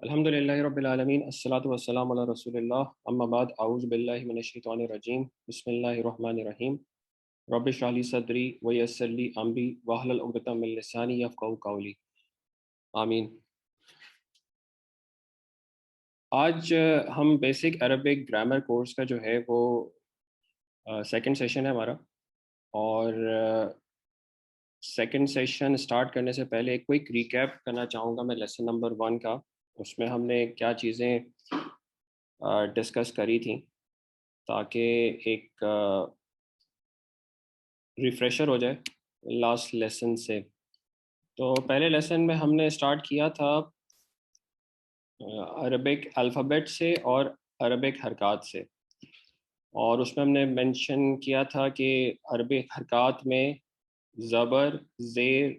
الحمدللہ رب العالمین الصلاۃ والسلام علی رسول اللہ اما بعد اعوذ باللہ من الشیطان الرجیم بسم اللہ الرحمن الرحیم رب اشرح لی صدری ویسر لی امری واحلل عقدۃ من لسانی یفقہوا قولی آمین۔ آج ہم بیسک عربک گرامر کورس کا جو ہے وہ سیکنڈ سیشن ہے ہمارا، اور سیکنڈ سیشن اسٹارٹ کرنے سے پہلے ایک کوئک ریکیپ کرنا چاہوں گا میں لیسن نمبر 1 کا۔ اس میں ہم نے کیا چیزیں ڈسکس کری تھیں تاکہ ایک ریفریشر ہو جائے لاسٹ لیسن سے۔ تو پہلے لیسن میں ہم نے اسٹارٹ کیا تھا عربک الفابیٹ سے اور عربک حرکات سے، اور اس میں ہم نے مینشن کیا تھا کہ عربک حرکات میں زبر، زیر،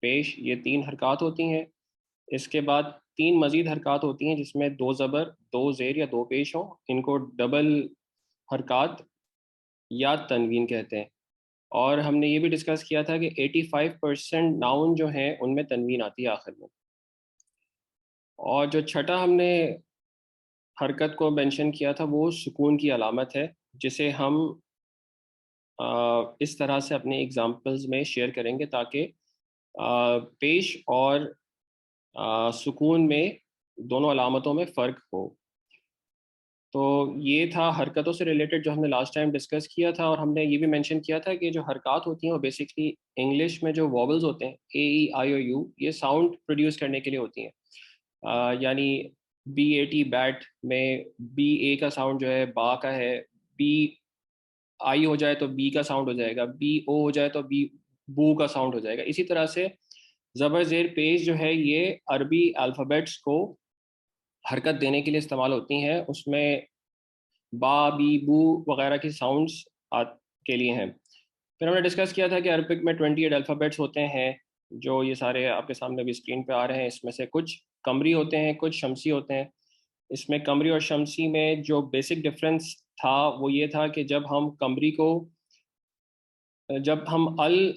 پیش یہ 3 حرکات ہوتی ہیں۔ اس کے بعد 3 مزید حرکات ہوتی ہیں جس میں 2 زبر، 2 زیر یا 2 پیش ہوں، ان کو ڈبل حرکات یا تنوین کہتے ہیں۔ اور ہم نے یہ بھی ڈسکس کیا تھا کہ 85% ناؤن جو ہیں ان میں تنوین آتی ہے آخر میں۔ اور جو چھٹا ہم نے حرکت کو مینشن کیا تھا وہ سکون کی علامت ہے، جسے ہم اس طرح سے اپنے ایگزامپلز میں شیئر کریں گے تاکہ پیش اور سکون میں دونوں علامتوں میں فرق ہو۔ تو یہ تھا حرکتوں سے ریلیٹڈ جو ہم نے لاسٹ ٹائم ڈسکس کیا تھا، اور ہم نے یہ بھی مینشن کیا تھا کہ جو حرکات ہوتی ہیں وہ بیسکلی انگلش میں جو وابلز ہوتے ہیں اے ای آئی او یو، یہ ساؤنڈ پروڈیوس کرنے کے لیے ہوتی ہیں۔ یعنی بی اے ٹی بیٹ میں بی اے کا ساؤنڈ جو ہے با کا ہے، بی آئی ہو جائے تو بی کا ساؤنڈ ہو جائے گا، بی او ہو جائے تو بی بو کا ساؤنڈ ہو جائے گا۔ اسی طرح سے زبر زیر پیش جو ہے یہ عربی الفابیٹس کو حرکت دینے کے لیے استعمال ہوتی ہیں، اس میں با، بی، بو وغیرہ کی ساؤنڈس کے لیے ہیں۔ پھر ہم نے ڈسکس کیا تھا کہ عربک میں 28 الفابیٹس ہوتے ہیں، جو یہ سارے آپ کے سامنے بھی اسکرین پہ آ رہے ہیں۔ اس میں سے کچھ قمری ہوتے ہیں، کچھ شمسی ہوتے ہیں۔ اس میں قمری اور شمسی میں جو بیسک ڈفرینس تھا وہ یہ تھا کہ جب ہم قمری کو جب ہم ال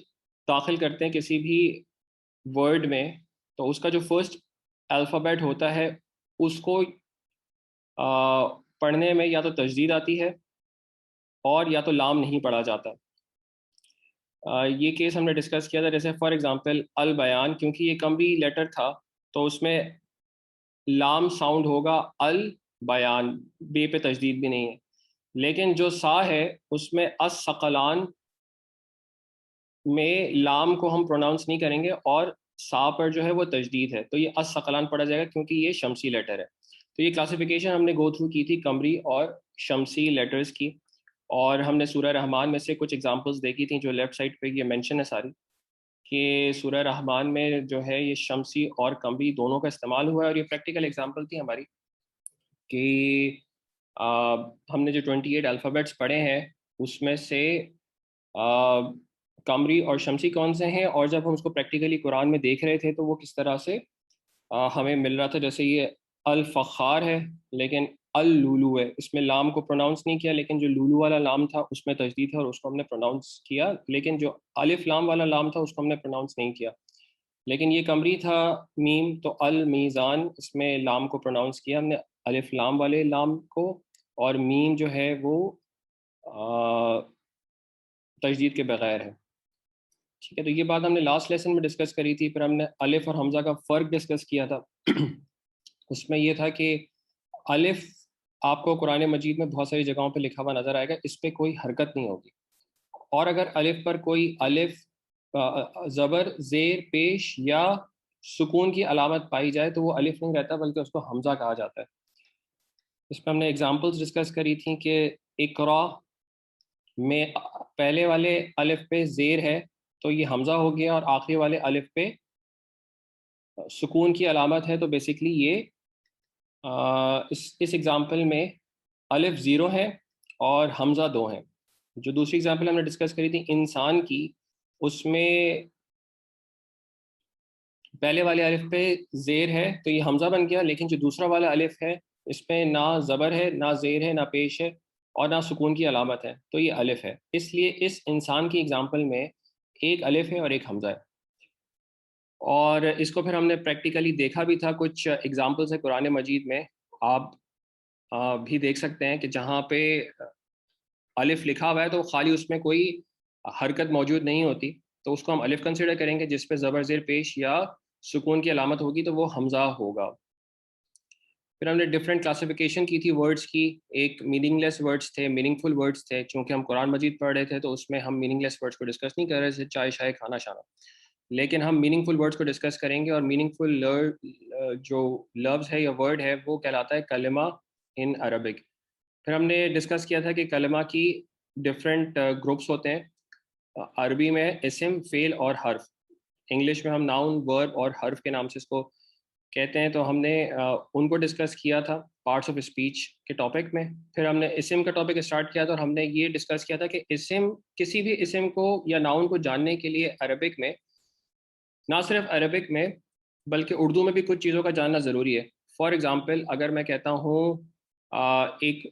داخل کرتے ہیں کسی بھی ورڈ میں تو اس کا جو فرسٹ الفابیٹ ہوتا ہے اس کو پڑھنے میں یا تو تجدید آتی ہے اور یا تو لام نہیں پڑھا جاتا۔ یہ کیس ہم نے ڈسکس کیا تھا، جیسے فار ایگزامپل البیان، کیونکہ یہ قمری لیٹر تھا تو اس میں لام ساؤنڈ ہوگا البیان، بے پہ تجدید بھی نہیں ہے۔ لیکن جو سا ہے اس میں الثقلان میں لام کو ہم پروناؤنس نہیں کریں گے اور سا پر جو ہے وہ تجدید ہے، تو یہ الثقلان پڑھا جائے گا کیونکہ یہ شمسی لیٹر ہے۔ تو یہ کلاسیفیکیشن ہم نے گو تھرو کی تھی قمری اور شمسی لیٹرز کی، اور ہم نے سورہ رحمان میں سے کچھ ایگزامپلس دیکھی تھیں جو لیفٹ سائڈ پہ یہ مینشن ہے ساری، کہ سورہ رحمان میں جو ہے یہ شمسی اور قمری دونوں کا استعمال ہوا ہے۔ اور یہ پریکٹیکل ایگزامپل تھی ہماری کہ ہم نے جو 28 الفابیٹس پڑھے ہیں اس میں سے قمری اور شمسی کون سے ہیں، اور جب ہم اس کو پریکٹیکلی قرآن میں دیکھ رہے تھے تو وہ کس طرح سے ہمیں مل رہا تھا۔ جیسے یہ الفخار ہے لیکن اللولو ہے، اس میں لام کو پروناؤنس نہیں کیا، لیکن جو لولو والا لام تھا اس میں تجدید ہے اور اس کو ہم نے پروناؤنس کیا، لیکن جو الف لام والا لام تھا اس کو ہم نے پروناؤنس نہیں کیا۔ لیکن یہ قمری تھا میم، تو المیزان، اس میں لام کو پروناؤنس کیا ہم نے الف لام والے لام کو، اور میم جو ہے وہ تجدید کے بغیر ہے۔ ٹھیک ہے، تو یہ بات ہم نے لاسٹ لیسن میں ڈسکس کری تھی۔ پھر ہم نے الف اور حمزہ کا فرق ڈسکس کیا تھا۔ اس میں یہ تھا کہ الف آپ کو قرآن مجید میں بہت ساری جگہوں پہ لکھا ہوا نظر آئے گا، اس پہ کوئی حرکت نہیں ہوگی، اور اگر الف پر کوئی الف زبر، زیر، پیش یا سکون کی علامت پائی جائے تو وہ الف نہیں رہتا بلکہ اس کو حمزہ کہا جاتا ہے۔ اس میں ہم نے ایگزامپلس ڈسکس کری تھیں کہ اقرا میں پہلے والے الف پہ زیر ہے تو یہ حمزہ ہو گیا، اور آخری والے الف پہ سکون کی علامت ہے، تو بیسکلی یہ اس ایگزامپل میں الف 0 ہے اور حمزہ 2 ہیں۔ جو دوسری ایگزامپل ہم نے ڈسکس کری تھی انسان کی، اس میں پہلے والے الف پہ زیر ہے تو یہ حمزہ بن گیا، لیکن جو دوسرا والا الف ہے اس پہ نہ زبر ہے، نہ زیر ہے، نہ پیش ہے، اور نہ سکون کی علامت ہے، تو یہ الف ہے۔ اس لیے اس انسان کی ایگزامپل میں ایک الف ہے اور ایک حمزہ ہے۔ اور اس کو پھر ہم نے پریکٹیکلی دیکھا بھی تھا. کچھ ایگزامپلس ہیں قرآن مجید میں, آپ بھی دیکھ سکتے ہیں کہ جہاں پہ الف لکھا ہوا ہے تو خالی اس میں کوئی حرکت موجود نہیں ہوتی, تو اس کو ہم الف کنسیڈر کریں گے. جس پہ زبر زیر پیش یا سکون کی علامت ہوگی تو وہ حمزہ ہوگا. پھر ہم نے ڈفرینٹ کلاسیفیکیشن کی تھی ورڈس کی. ایک میننگ لیس ورڈس تھے, میننگ فل ورڈس تھے. چونکہ ہم قرآن مجید پڑھ رہے تھے تو اس میں ہم میننگ لیس ورڈس کو ڈسکس نہیں کر رہے تھے, چائے شائے کھانا شانا, لیکن ہم میننگ فل ورڈس کو ڈسکس کریں گے. اور میننگ فل جو لفظ ہے یا ورڈ ہے وہ کہلاتا ہے کلمہ ان عربک. پھر ہم نے ڈسکس کیا تھا کہ کلمہ کی ڈفرینٹ گروپس ہوتے ہیں. عربی میں اسم, فعل اور حرف. انگلش میں ہم ناؤن, ورب اور حرف کے نام سے اس کو کہتے ہیں. تو ہم نے ان کو ڈسکس کیا تھا پارٹس آف اسپیچ کے ٹاپک میں. پھر ہم نے اسم کا ٹاپک اسٹارٹ کیا تھا اور ہم نے یہ ڈسکس کیا تھا کہ اسم, کسی بھی اسم کو یا ناؤن کو جاننے کے لیے عربک میں, نہ صرف عربک میں بلکہ اردو میں بھی کچھ چیزوں کا جاننا ضروری ہے. فار ایگزامپل اگر میں کہتا ہوں ایک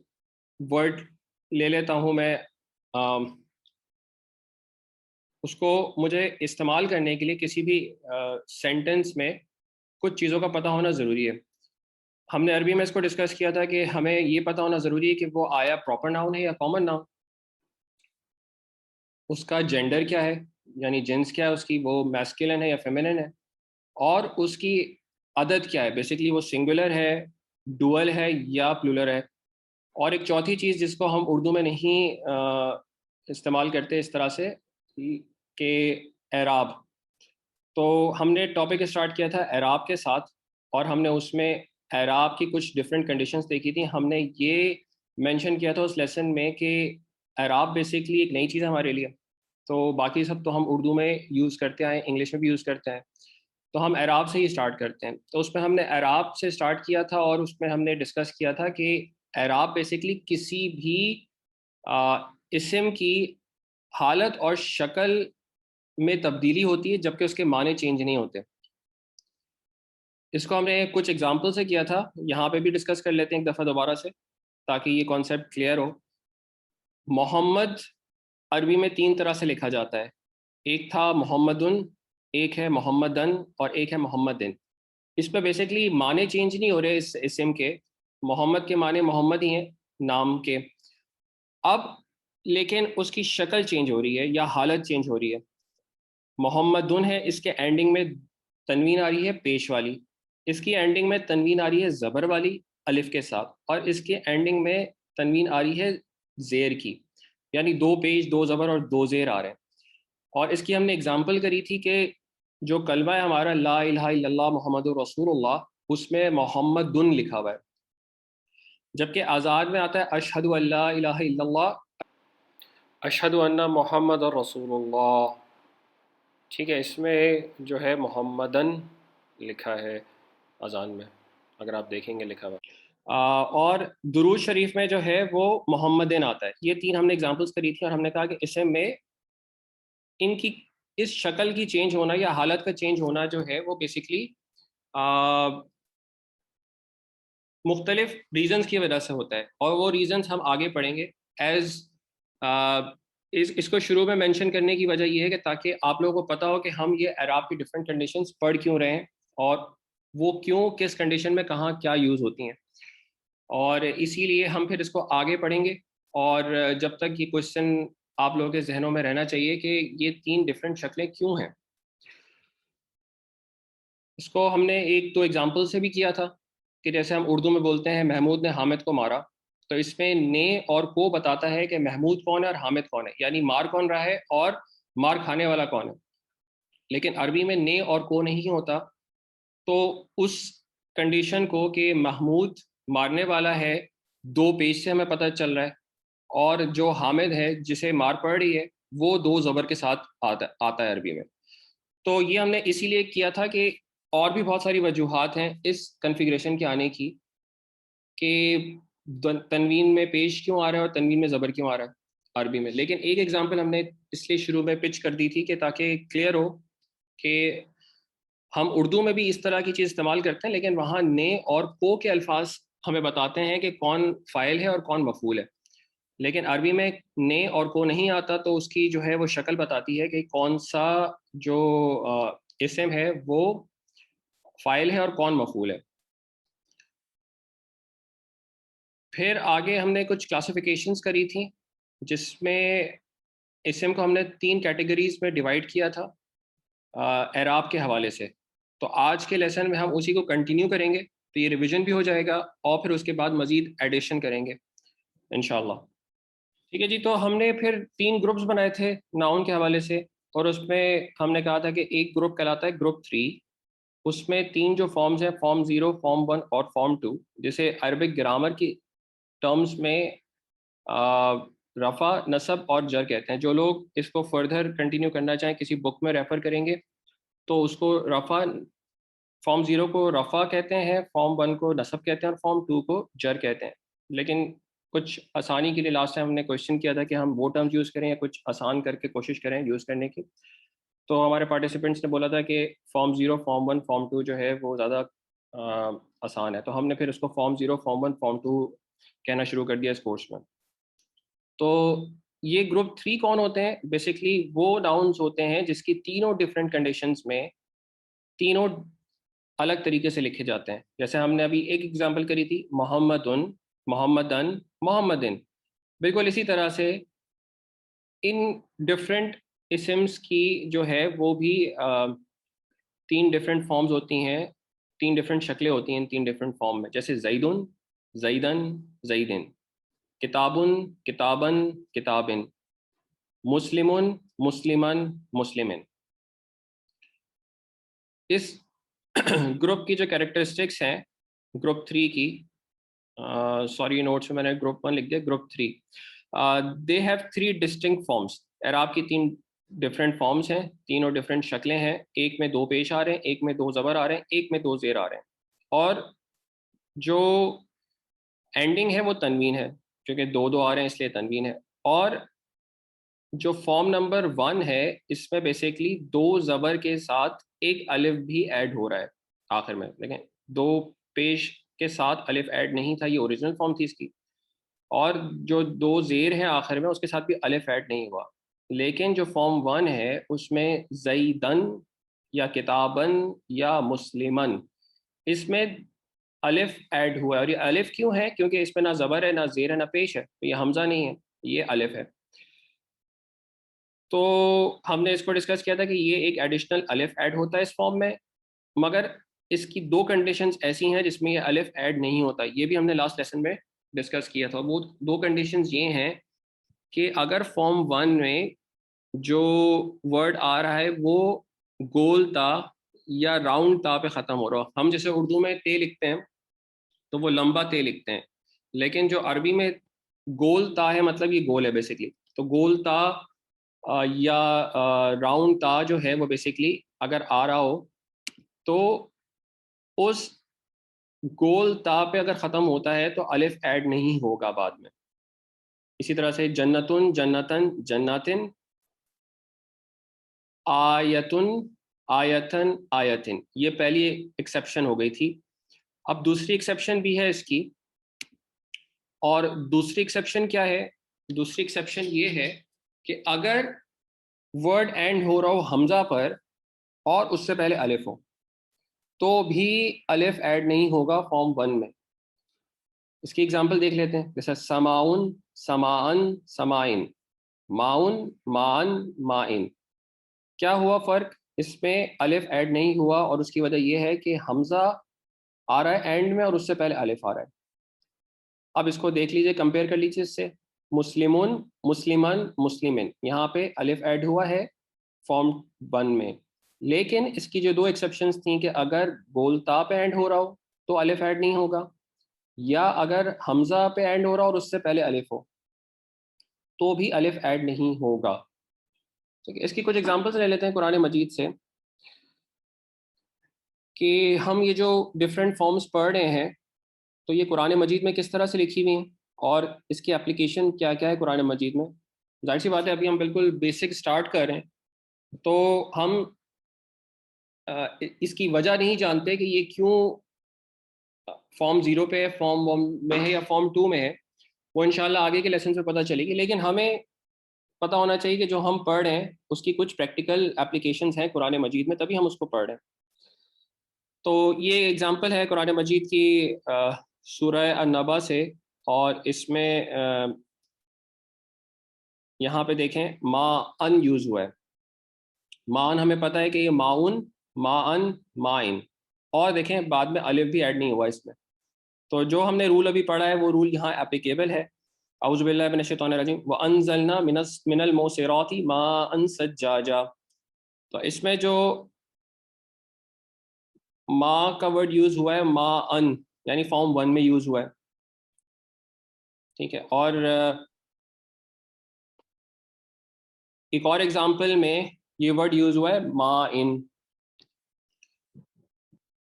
ورڈ لے لیتا ہوں میں, اس کو مجھے استعمال کرنے کے لیے کسی بھی سینٹنس میں کچھ چیزوں کا پتہ ہونا ضروری ہے. ہم نے عربی میں اس کو ڈسکس کیا تھا کہ ہمیں یہ پتہ ہونا ضروری ہے کہ وہ آیا پراپر ناؤن ہے یا کامن ناؤن, اس کا جینڈر کیا ہے یعنی جنس کیا ہے اس کی, وہ میسکولن ہے یا فیمینن ہے, اور اس کی عدد کیا ہے, بیسکلی وہ سنگولر ہے, ڈوئل ہے یا پلورل ہے. اور ایک چوتھی چیز جس کو ہم اردو میں نہیں استعمال کرتے اس طرح سے کہ اعراب. تو ہم نے ٹاپک اسٹارٹ کیا تھا اعراب کے ساتھ, اور ہم نے اس میں اعراب کی کچھ ڈفرینٹ کنڈیشنز دیکھی تھیں. ہم نے یہ مینشن کیا تھا اس لیسن میں کہ اعراب بیسکلی ایک نئی چیز ہے ہمارے لیے. تو باقی سب تو ہم اردو میں یوز کرتے آئے, انگلش میں بھی یوز کرتے ہیں, تو ہم اعراب سے ہی اسٹارٹ کرتے ہیں. تو اس میں ہم نے اعراب سے اسٹارٹ کیا تھا اور اس میں ہم نے ڈسکس کیا تھا کہ اعراب بیسکلی کسی بھی اسم کی حالت اور شکل میں تبدیلی ہوتی ہے جبکہ اس کے معنی چینج نہیں ہوتے. اس کو ہم نے کچھ ایگزامپل سے کیا تھا, یہاں پہ بھی ڈسکس کر لیتے ہیں ایک دفعہ دوبارہ سے تاکہ یہ کانسیپٹ کلیئر ہو. محمد عربی میں 3 طرح سے لکھا جاتا ہے. ایک تھا محمدن, ایک ہے محمدن اور ایک ہے محمدن. اس پہ بیسکلی معنی چینج نہیں ہو رہے اس اسم کے, محمد کے معنی محمد ہی ہیں نام کے. اب لیکن اس کی شکل چینج ہو رہی ہے یا حالت چینج ہو رہی ہے. محمدن ہے, اس کے اینڈنگ میں تنوین آ رہی ہے پیش والی, اس کی اینڈنگ میں تنوین آ رہی ہے زبر والی الف کے ساتھ, اور اس کے اینڈنگ میں تنوین آ رہی ہے زیر کی, یعنی 2 پیش 2 زبر اور 2 زیر آ رہے ہیں. اور اس کی ہم نے اگزامپل کری تھی کہ جو کلمہ ہے ہمارا لا الہ الا اللہ محمد رسول اللہ, اس میں محمدن لکھا ہوا ہے, جبکہ آزاد میں آتا ہے اشہد ان لا الہ الا اللہ اشہد ان محمد رسول اللہ. ٹھیک ہے, اس میں جو ہے محمدن لکھا ہے اذان میں, اگر آپ دیکھیں گے لکھا ہوا. اور درود شریف میں جو ہے وہ محمدن آتا ہے. یہ 3 ہم نے اگزامپلس کری تھی اور ہم نے کہا کہ اسم میں ان کی اس شکل کی چینج ہونا یا حالت کا چینج ہونا جو ہے وہ بیسکلی مختلف ریزنز کی وجہ سے ہوتا ہے, اور وہ ریزنز ہم آگے پڑھیں گے. اس کو شروع میں مینشن کرنے کی وجہ یہ ہے کہ تاکہ آپ لوگوں کو پتہ ہو کہ ہم یہ اعراب کی ڈفرینٹ کنڈیشنز پڑھ کیوں رہے ہیں اور وہ کیوں کس کنڈیشن میں کہاں کیا یوز ہوتی ہیں. اور اسی لیے ہم پھر اس کو آگے پڑھیں گے, اور جب تک یہ کوشچن آپ لوگوں کے ذہنوں میں رہنا چاہیے کہ یہ 3 ڈفرینٹ شکلیں کیوں ہیں. اس کو ہم نے 1-2 ایگزامپل سے بھی کیا تھا کہ جیسے ہم اردو میں بولتے ہیں محمود نے حامد کو مارا, تو اس میں نے اور کو بتاتا ہے کہ محمود کون ہے اور حامد کون ہے, یعنی مار کون رہا ہے اور مار کھانے والا کون ہے. لیکن عربی میں نے اور کو نہیں ہوتا, تو اس کنڈیشن کو کہ محمود مارنے والا ہے 2 پیش سے ہمیں پتہ چل رہا ہے, اور جو حامد ہے جسے مار پڑ رہی ہے وہ 2 زبر کے ساتھ آتا ہے عربی میں. تو یہ ہم نے اسی لیے کیا تھا کہ اور بھی بہت ساری وجوہات ہیں اس کنفیگریشن کے آنے کی کہ تنوین میں پیش کیوں آ رہا ہے اور تنوین میں زبر کیوں آ رہا ہے عربی میں. لیکن ایک ایگزامپل ہم نے اس لیے شروع میں پچ کر دی تھی کہ تاکہ کلیئر ہو کہ ہم اردو میں بھی اس طرح کی چیز استعمال کرتے ہیں, لیکن وہاں نے اور کو کے الفاظ ہمیں بتاتے ہیں کہ کون فاعل ہے اور کون مفعول ہے. لیکن عربی میں نے اور کو نہیں آتا, تو اس کی جو ہے وہ شکل بتاتی ہے کہ کون سا جو اسم ہے وہ فاعل ہے اور کون مفعول ہے. پھر آگے ہم نے کچھ کلاسیفیکیشنز کری تھیں جس میں اسم کو ہم نے 3 کیٹیگریز میں ڈیوائڈ کیا تھا اعراب کے حوالے سے. تو آج کے لیسن میں ہم اسی کو کنٹینیو کریں گے, تو یہ ریویژن بھی ہو جائے گا اور پھر اس کے بعد مزید ایڈیشن کریں گے انشاءاللہ. ٹھیک ہے جی, تو ہم نے پھر 3 گروپس بنائے تھے ناؤن کے حوالے سے, اور اس میں ہم نے کہا تھا کہ ایک گروپ کہلاتا ہے گروپ 3. اس میں 3 جو فارمز ہیں, فارم 0, فارم 1 اور فارم 2, جسے عربک گرامر کی ٹرمز میں رفع, نصب اور جر کہتے ہیں. جو لوگ اس کو فردر کنٹینیو کرنا چاہیں کسی بک میں ریفر کریں گے تو اس کو رفع, فارم 0 کو رفع کہتے ہیں, فارم 1 کو نصب کہتے ہیں اور فارم 2 کو جر کہتے ہیں. لیکن کچھ آسانی کے لیے لاسٹ ٹائم ہم نے کوشچن کیا تھا کہ ہم وہ ٹرمز یوز کریں یا کچھ آسان کر کے کوشش کریں یوز کرنے کی. تو ہمارے پارٹیسپینٹس نے بولا تھا کہ فارم 0, فارم 1, فارم 2 جو ہے وہ زیادہ آسان ہے, تو ہم نے پھر اس کو فارم 0, فارم 1, فارم 2 کہنا شروع کر دیا اس کورس میں. تو یہ گروپ 3 کون ہوتے ہیں؟ بیسکلی وہ ناؤنز ہوتے ہیں جس کی تینوں ڈفرینٹ کنڈیشنز میں تینوں الگ طریقے سے لکھے جاتے ہیں. جیسے ہم نے ابھی ایک ایگزامپل کری تھی, محمدن, محمدن, محمدن. بالکل اسی طرح سے ان ڈفرینٹ اسمس کی جو ہے وہ بھی 3 ڈفرینٹ فارمز ہوتی ہیں, 3 ڈفرینٹ شکلیں ہوتی ہیں 3 ڈفرینٹ فارم میں. جیسے زیدن, زیدن, زیدن. کتابن, کتابن, کتابن. مسلمن, مسلمن, مسلمن. اس گروپ کی جو کیریکٹرسٹکس ہیں گروپ 3 کی, سوری نوٹس میں نے گروپ 1 لکھ دیا, group 3, they have 3 distinct forms. اعراب کی 3 ڈفرینٹ فارمس ہیں, تینوں ڈفرینٹ شکلیں ہیں. ایک میں 2 پیش آ رہے ہیں, ایک میں 2 زبر آ رہے ہیں, ایک میں 2 زیر آ رہے ہیں, اور جو اینڈنگ ہے وہ تنوین ہے, کیونکہ 2 آ رہے ہیں اس لیے تنوین ہے. اور جو فارم نمبر 1 ہے اس میں بیسیکلی 2 زبر کے ساتھ ایک الف بھی ایڈ ہو رہا ہے آخر میں. دیکھیں 2 پیش کے ساتھ الف ایڈ نہیں تھا, یہ اوریجنل فارم تھی اس کی. اور جو 2 زیر ہیں آخر میں اس کے ساتھ بھی الف ایڈ نہیں ہوا. لیکن جو فارم 1 ہے اس میں زیدن یا کتابن یا مسلمن, اس میں الف ایڈ ہوا ہے. اور یہ الف کیوں ہے؟ کیونکہ اس میں نہ زبر ہے, نہ زیر ہے, نہ پیش ہے, تو یہ حمزہ نہیں ہے, یہ الف ہے. تو ہم نے اس کو ڈسکس کیا تھا کہ یہ ایک ایڈیشنل الف ایڈ ہوتا ہے اس فارم میں, مگر اس کی 2 کنڈیشنز ایسی ہیں جس میں یہ الف ایڈ نہیں ہوتا. یہ بھی ہم نے لاسٹ لیسن میں ڈسکس کیا تھا. وہ 2 کنڈیشنز یہ ہیں کہ اگر فارم 1 میں جو ورڈ آ رہا ہے وہ گول تا یا راؤنڈ تا پہ ختم ہو رہا ہو. ہم جیسے اردو میں تے لکھتے ہیں تو وہ لمبا تے لکھتے ہیں, لیکن جو عربی میں گول تا ہے مطلب یہ گول ہے بیسکلی. تو گول تا یا راؤنڈ تا جو ہے وہ بیسکلی اگر آ رہا ہو تو اس گول تا پہ اگر ختم ہوتا ہے تو الف ایڈ نہیں ہوگا بعد میں. اسی طرح سے جنتن, جنتن, جناتن, آیتن, آیتن, آیتن. یہ پہلی ایکسیپشن ہو گئی تھی. اب دوسری ایکسیپشن بھی ہے اس کی, اور دوسری ایکسیپشن کیا ہے؟ دوسری ایکسیپشن یہ ہے کہ اگر ورڈ اینڈ ہو رہا ہو حمزہ پر اور اس سے پہلے الف ہو تو بھی الف ایڈ نہیں ہوگا فارم 1 میں. اس کی ایگزامپل دیکھ لیتے ہیں. جیسے سماؤن, سماعن, سمائن. ماؤن, معن, مائن. کیا ہوا فرق؟ اس میں الف ایڈ نہیں ہوا, اور اس کی وجہ یہ ہے کہ حمزہ آ رہا ہے اینڈ میں اور اس سے پہلے الف آ رہا ہے. اب اس کو دیکھ لیجئے, کمپیئر کر لیجئے اس سے. مسلمون, مسلمن, مسلمن. یہاں پہ الف ایڈ ہوا ہے فارم 1 میں, لیکن اس کی جو 2 ایکسیپشنز تھیں کہ اگر گول تا پہ اینڈ ہو رہا ہو تو الف ایڈ نہیں ہوگا, یا اگر حمزہ پہ اینڈ ہو رہا ہو اور اس سے پہلے الف ہو تو بھی الف ایڈ نہیں ہوگا. ٹھیک ہے, اس کی کچھ ایگزامپلس لے لیتے ہیں قرآن مجید سے کہ ہم یہ جو ڈفرینٹ فارمز پڑھ رہے ہیں تو یہ قرآن مجید میں کس طرح سے لکھی ہوئی ہیں اور اس کی اپلیکیشن کیا کیا ہے قرآن مجید میں. ظاہر سی بات ہے ابھی ہم بالکل بیسک سٹارٹ کر رہے ہیں تو ہم اس کی وجہ نہیں جانتے کہ یہ کیوں فارم 0 پہ ہے, فارم 1 میں ہے یا فارم 2 میں ہے. وہ انشاءاللہ آگے کے لیسن میں پتہ چلے گی. لیکن ہمیں پتہ ہونا چاہیے کہ جو ہم پڑھ رہے ہیں اس کی کچھ پریکٹیکل اپلیکیشنز ہیں قرآن مجید میں، تبھی ہم اس کو پڑھ رہے ہیں. تو یہ ایگزامپل ہے قرآن مجید کی سورہ النبا سے، اور اس میں یہاں پہ دیکھیں ما ان یوز ہوا ہے. ما ان ہمیں پتہ ہے کہ یہ معاون، ما ان، مائن، اور دیکھیں بعد میں الف بھی ایڈ نہیں ہوا اس میں. تو جو ہم نے رول ابھی پڑھا ہے وہ رول یہاں اپلیکیبل ہے. اعوذ باللہ من الشیطان الرجیم وانزلنا من الموسرات ماء ثجاجا. تو اس میں جو ما کا ورڈ یوز ہوا ہے ما ان، یعنی فارم 1 میں یوز ہوا ہے. ٹھیک ہے. اور ایک اور ایگزامپل میں یہ ورڈ یوز ہوا ہے ما ان.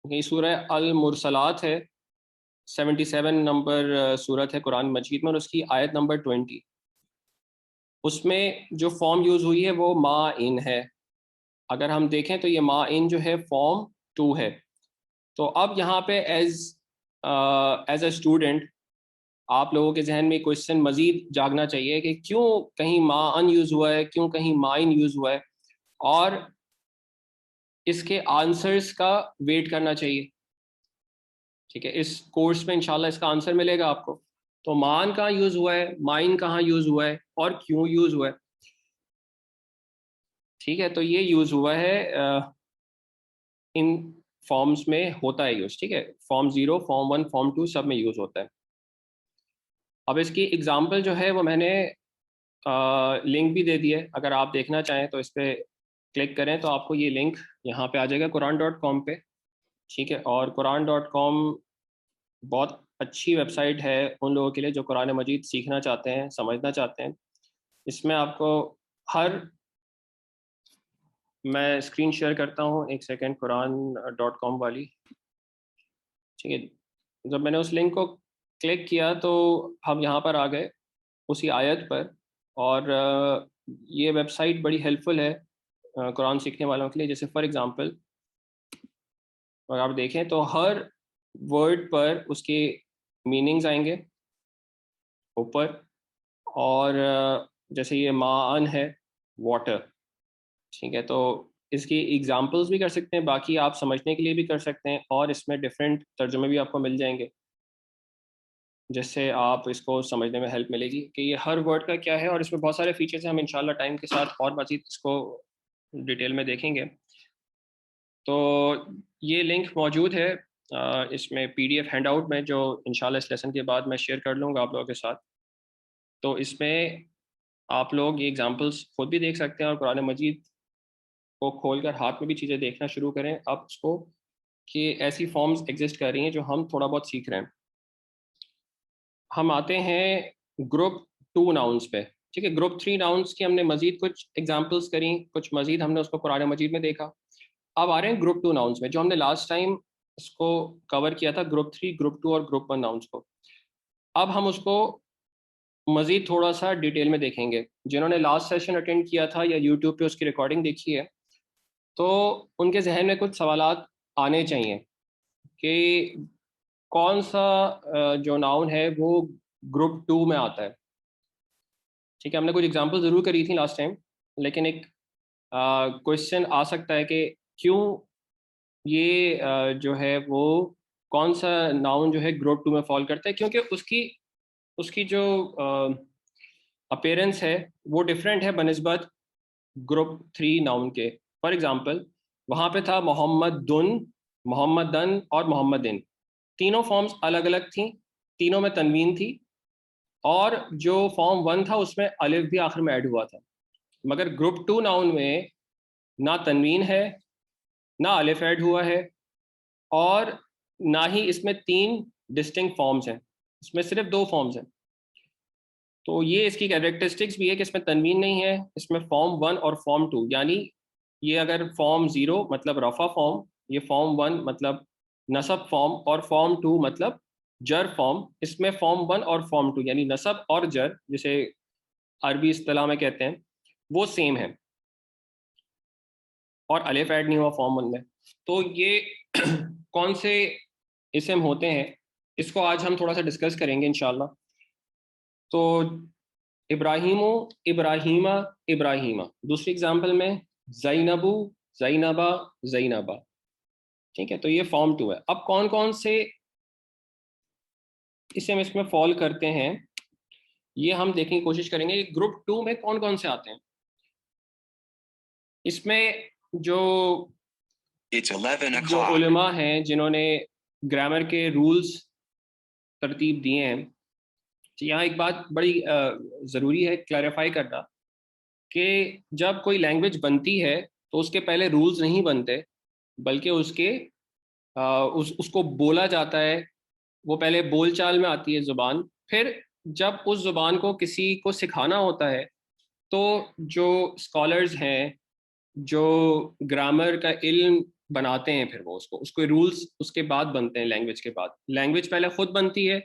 یہ سورہ المرسلات ہے، 77 نمبر سورت ہے قرآن مجید میں، اور اس کی آیت نمبر 20. اس میں جو فارم یوز ہوئی ہے وہ ما ان ہے. اگر ہم دیکھیں تو یہ ما ان جو ہے فارم 2 ہے. تو اب یہاں پہ ایز اے اسٹوڈنٹ آپ لوگوں کے ذہن میں کوشچن مزید جاگنا چاہیے کہ کیوں کہیں ما ان یوز ہوا ہے، کیوں کہیں مائن یوز ہوا ہے، اور اس کے آنسرس کا ویٹ کرنا چاہیے. ٹھیک ہے. اس کورس میں انشاءاللہ اس کا آنسر ملے گا آپ کو. تو مان کہاں یوز ہوا ہے، مائن کہاں یوز ہوا ہے، اور کیوں یوز ہوا ہے. ٹھیک ہے. تو یہ یوز ہوا ہے ان فارمز میں ہوتا ہے یوز. ٹھیک ہے. فارم 0، فارم 1، فارم 2 سب میں یوز ہوتا ہے. اب اس کی اگزامپل جو ہے وہ میں نے لنک بھی دے دی ہے، اگر آپ دیکھنا چاہیں تو اس پہ کلک کریں تو آپ کو یہ لنک یہاں پہ آ جائے گا قرآن.com پہ. ٹھیک ہے. اور قرآن.com بہت اچھی ویب سائٹ ہے ان لوگوں کے لیے جو قرآن مجید سیکھنا چاہتے ہیں، سمجھنا چاہتے ہیں. اس میں آپ کو میں اسکرین شیئر کرتا ہوں، ایک سیکنڈ. قرآن.com والی. ٹھیک ہے. جب میں نے اس لنک کو کلک کیا تو ہم یہاں پر آ گئے اسی آیت پر. اور یہ ویب سائٹ بڑی ہیلپ فل ہے قرآن سیکھنے والوں کے لیے. جیسے فار ایگزامپل اور آپ دیکھیں تو ہر ورڈ پر اس کے میننگز آئیں گے اوپر. اور جیسے یہ ماءن ہے واٹر. ٹھیک ہے. تو اس کی ایگزامپلس بھی کر سکتے ہیں، باقی آپ سمجھنے کے لیے بھی کر سکتے ہیں، اور اس میں ڈفرینٹ ترجمے بھی آپ کو مل جائیں گے جس سے آپ اس کو سمجھنے میں ہیلپ ملے گی کہ یہ ہر ورڈ کا کیا ہے. اور اس میں بہت سارے فیچرز ہیں، ہم انشاءاللہ ٹائم کے ساتھ اور مزید اس کو ڈیٹیل میں دیکھیں گے. تو یہ لنک موجود ہے اس میں P D F handout میں، جو انشاءاللہ اس لیسن کے بعد میں شیئر کر لوں گا آپ لوگوں کے ساتھ. تو اس میں آپ لوگ یہ ایگزامپلس خود بھی دیکھ سکتے ہیں، اور قرآن مجید کو کھول کر ہاتھ میں بھی چیزیں دیکھنا شروع کریں آپ اس کو کہ ایسی فارمز ایگزسٹ کر رہی ہیں جو ہم تھوڑا بہت سیکھ رہے ہیں. ہم آتے ہیں گروپ 2 ناؤنس پہ. ٹھیک ہے. گروپ 3 ناؤنس کی ہم نے مزید کچھ ایگزامپلس کریں، کچھ مزید ہم نے اس کو قرآن مجید میں دیکھا. اب آ رہے ہیں گروپ 2 ناؤنس میں، جو ہم نے لاسٹ ٹائم اس کو کور کیا تھا گروپ 3، گروپ 2 اور گروپ 1 ناؤنس کو. اب ہم اس کو مزید تھوڑا سا ڈیٹیل میں دیکھیں گے. جنہوں نے لاسٹ سیشن اٹینڈ کیا تھا یا یوٹیوب پہ اس کی ریکارڈنگ دیکھی ہے تو ان کے ذہن میں کچھ سوالات آنے چاہیے کہ کون سا جو ناؤن ہے وہ گروپ 2 میں آتا ہے. ٹھیک ہے. ہم نے کچھ ایگزامپل ضرور کری تھی لاسٹ ٹائم، لیکن ایک کوشچن آ سکتا ہے کہ کیوں یہ جو ہے وہ کون سا ناؤن جو ہے گروپ 2 میں فال کرتا ہے، کیونکہ اس کی جو اپیرنس ہے وہ ڈفرینٹ ہے بنسبت گروپ 3 ناؤن کے. فار ایگزامپل وہاں پہ تھا محمدن، محمدن اور محمدن. تینوں فارمز الگ الگ تھیں، تینوں میں تنوین تھی، اور جو فارم 1 تھا اس میں الف بھی آخر میں ایڈ ہوا تھا. مگر گروپ 2 ناؤن میں نہ تنوین ہے، نہ الف ایڈ ہوا ہے، اور نہ ہی اس میں 3 ڈسٹنکٹ فارمز ہیں، اس میں صرف 2 فارمز ہیں. تو یہ اس کی کیریکٹرسٹکس بھی ہے کہ اس میں تنوین نہیں ہے، اس میں فارم 1 اور فارم 2، یعنی یہ اگر فارم 0 مطلب رفع فارم، یہ فارم 1 مطلب نصب فارم، اور فارم 2 مطلب جر فارم. اس میں فارم 1 اور فارم 2 یعنی نصب اور جر جسے عربی اصطلاح میں کہتے ہیں وہ سیم ہے، اور الف ایڈ نہیں ہوا فارم 1 میں. تو یہ کون سے اسم ہوتے ہیں اس کو آج ہم تھوڑا سا ڈسکس کریں گے انشاءاللہ. تو ابراہیمو، ابراہیمہ، ابراہیمہ. دوسری اگزامپل میں زینبو، زینبا، زینبا. ٹھیک ہے، تو یہ فارم 2 ہے. اب کون کون سے اسے ہم اس میں فال کرتے ہیں یہ ہم دیکھنے کی کوشش کریں گے. گروپ 2 میں کون کون سے آتے ہیں. اس میں جو علماء ہیں جنہوں نے گرامر کے رولز ترتیب دیے ہیں، یہاں ایک بات بڑی ضروری ہے کلیریفائی کرنا کہ جب کوئی لینگویج بنتی ہے تو اس کے پہلے رولز نہیں بنتے، بلکہ اس کو بولا جاتا ہے. وہ پہلے بول چال میں آتی ہے زبان، پھر جب اس زبان کو کسی کو سکھانا ہوتا ہے تو جو اسکالرز ہیں جو گرامر کا علم بناتے ہیں، پھر وہ اس کو رولز اس کے بعد بنتے ہیں. لینگویج کے بعد لینگویج پہلے خود بنتی ہے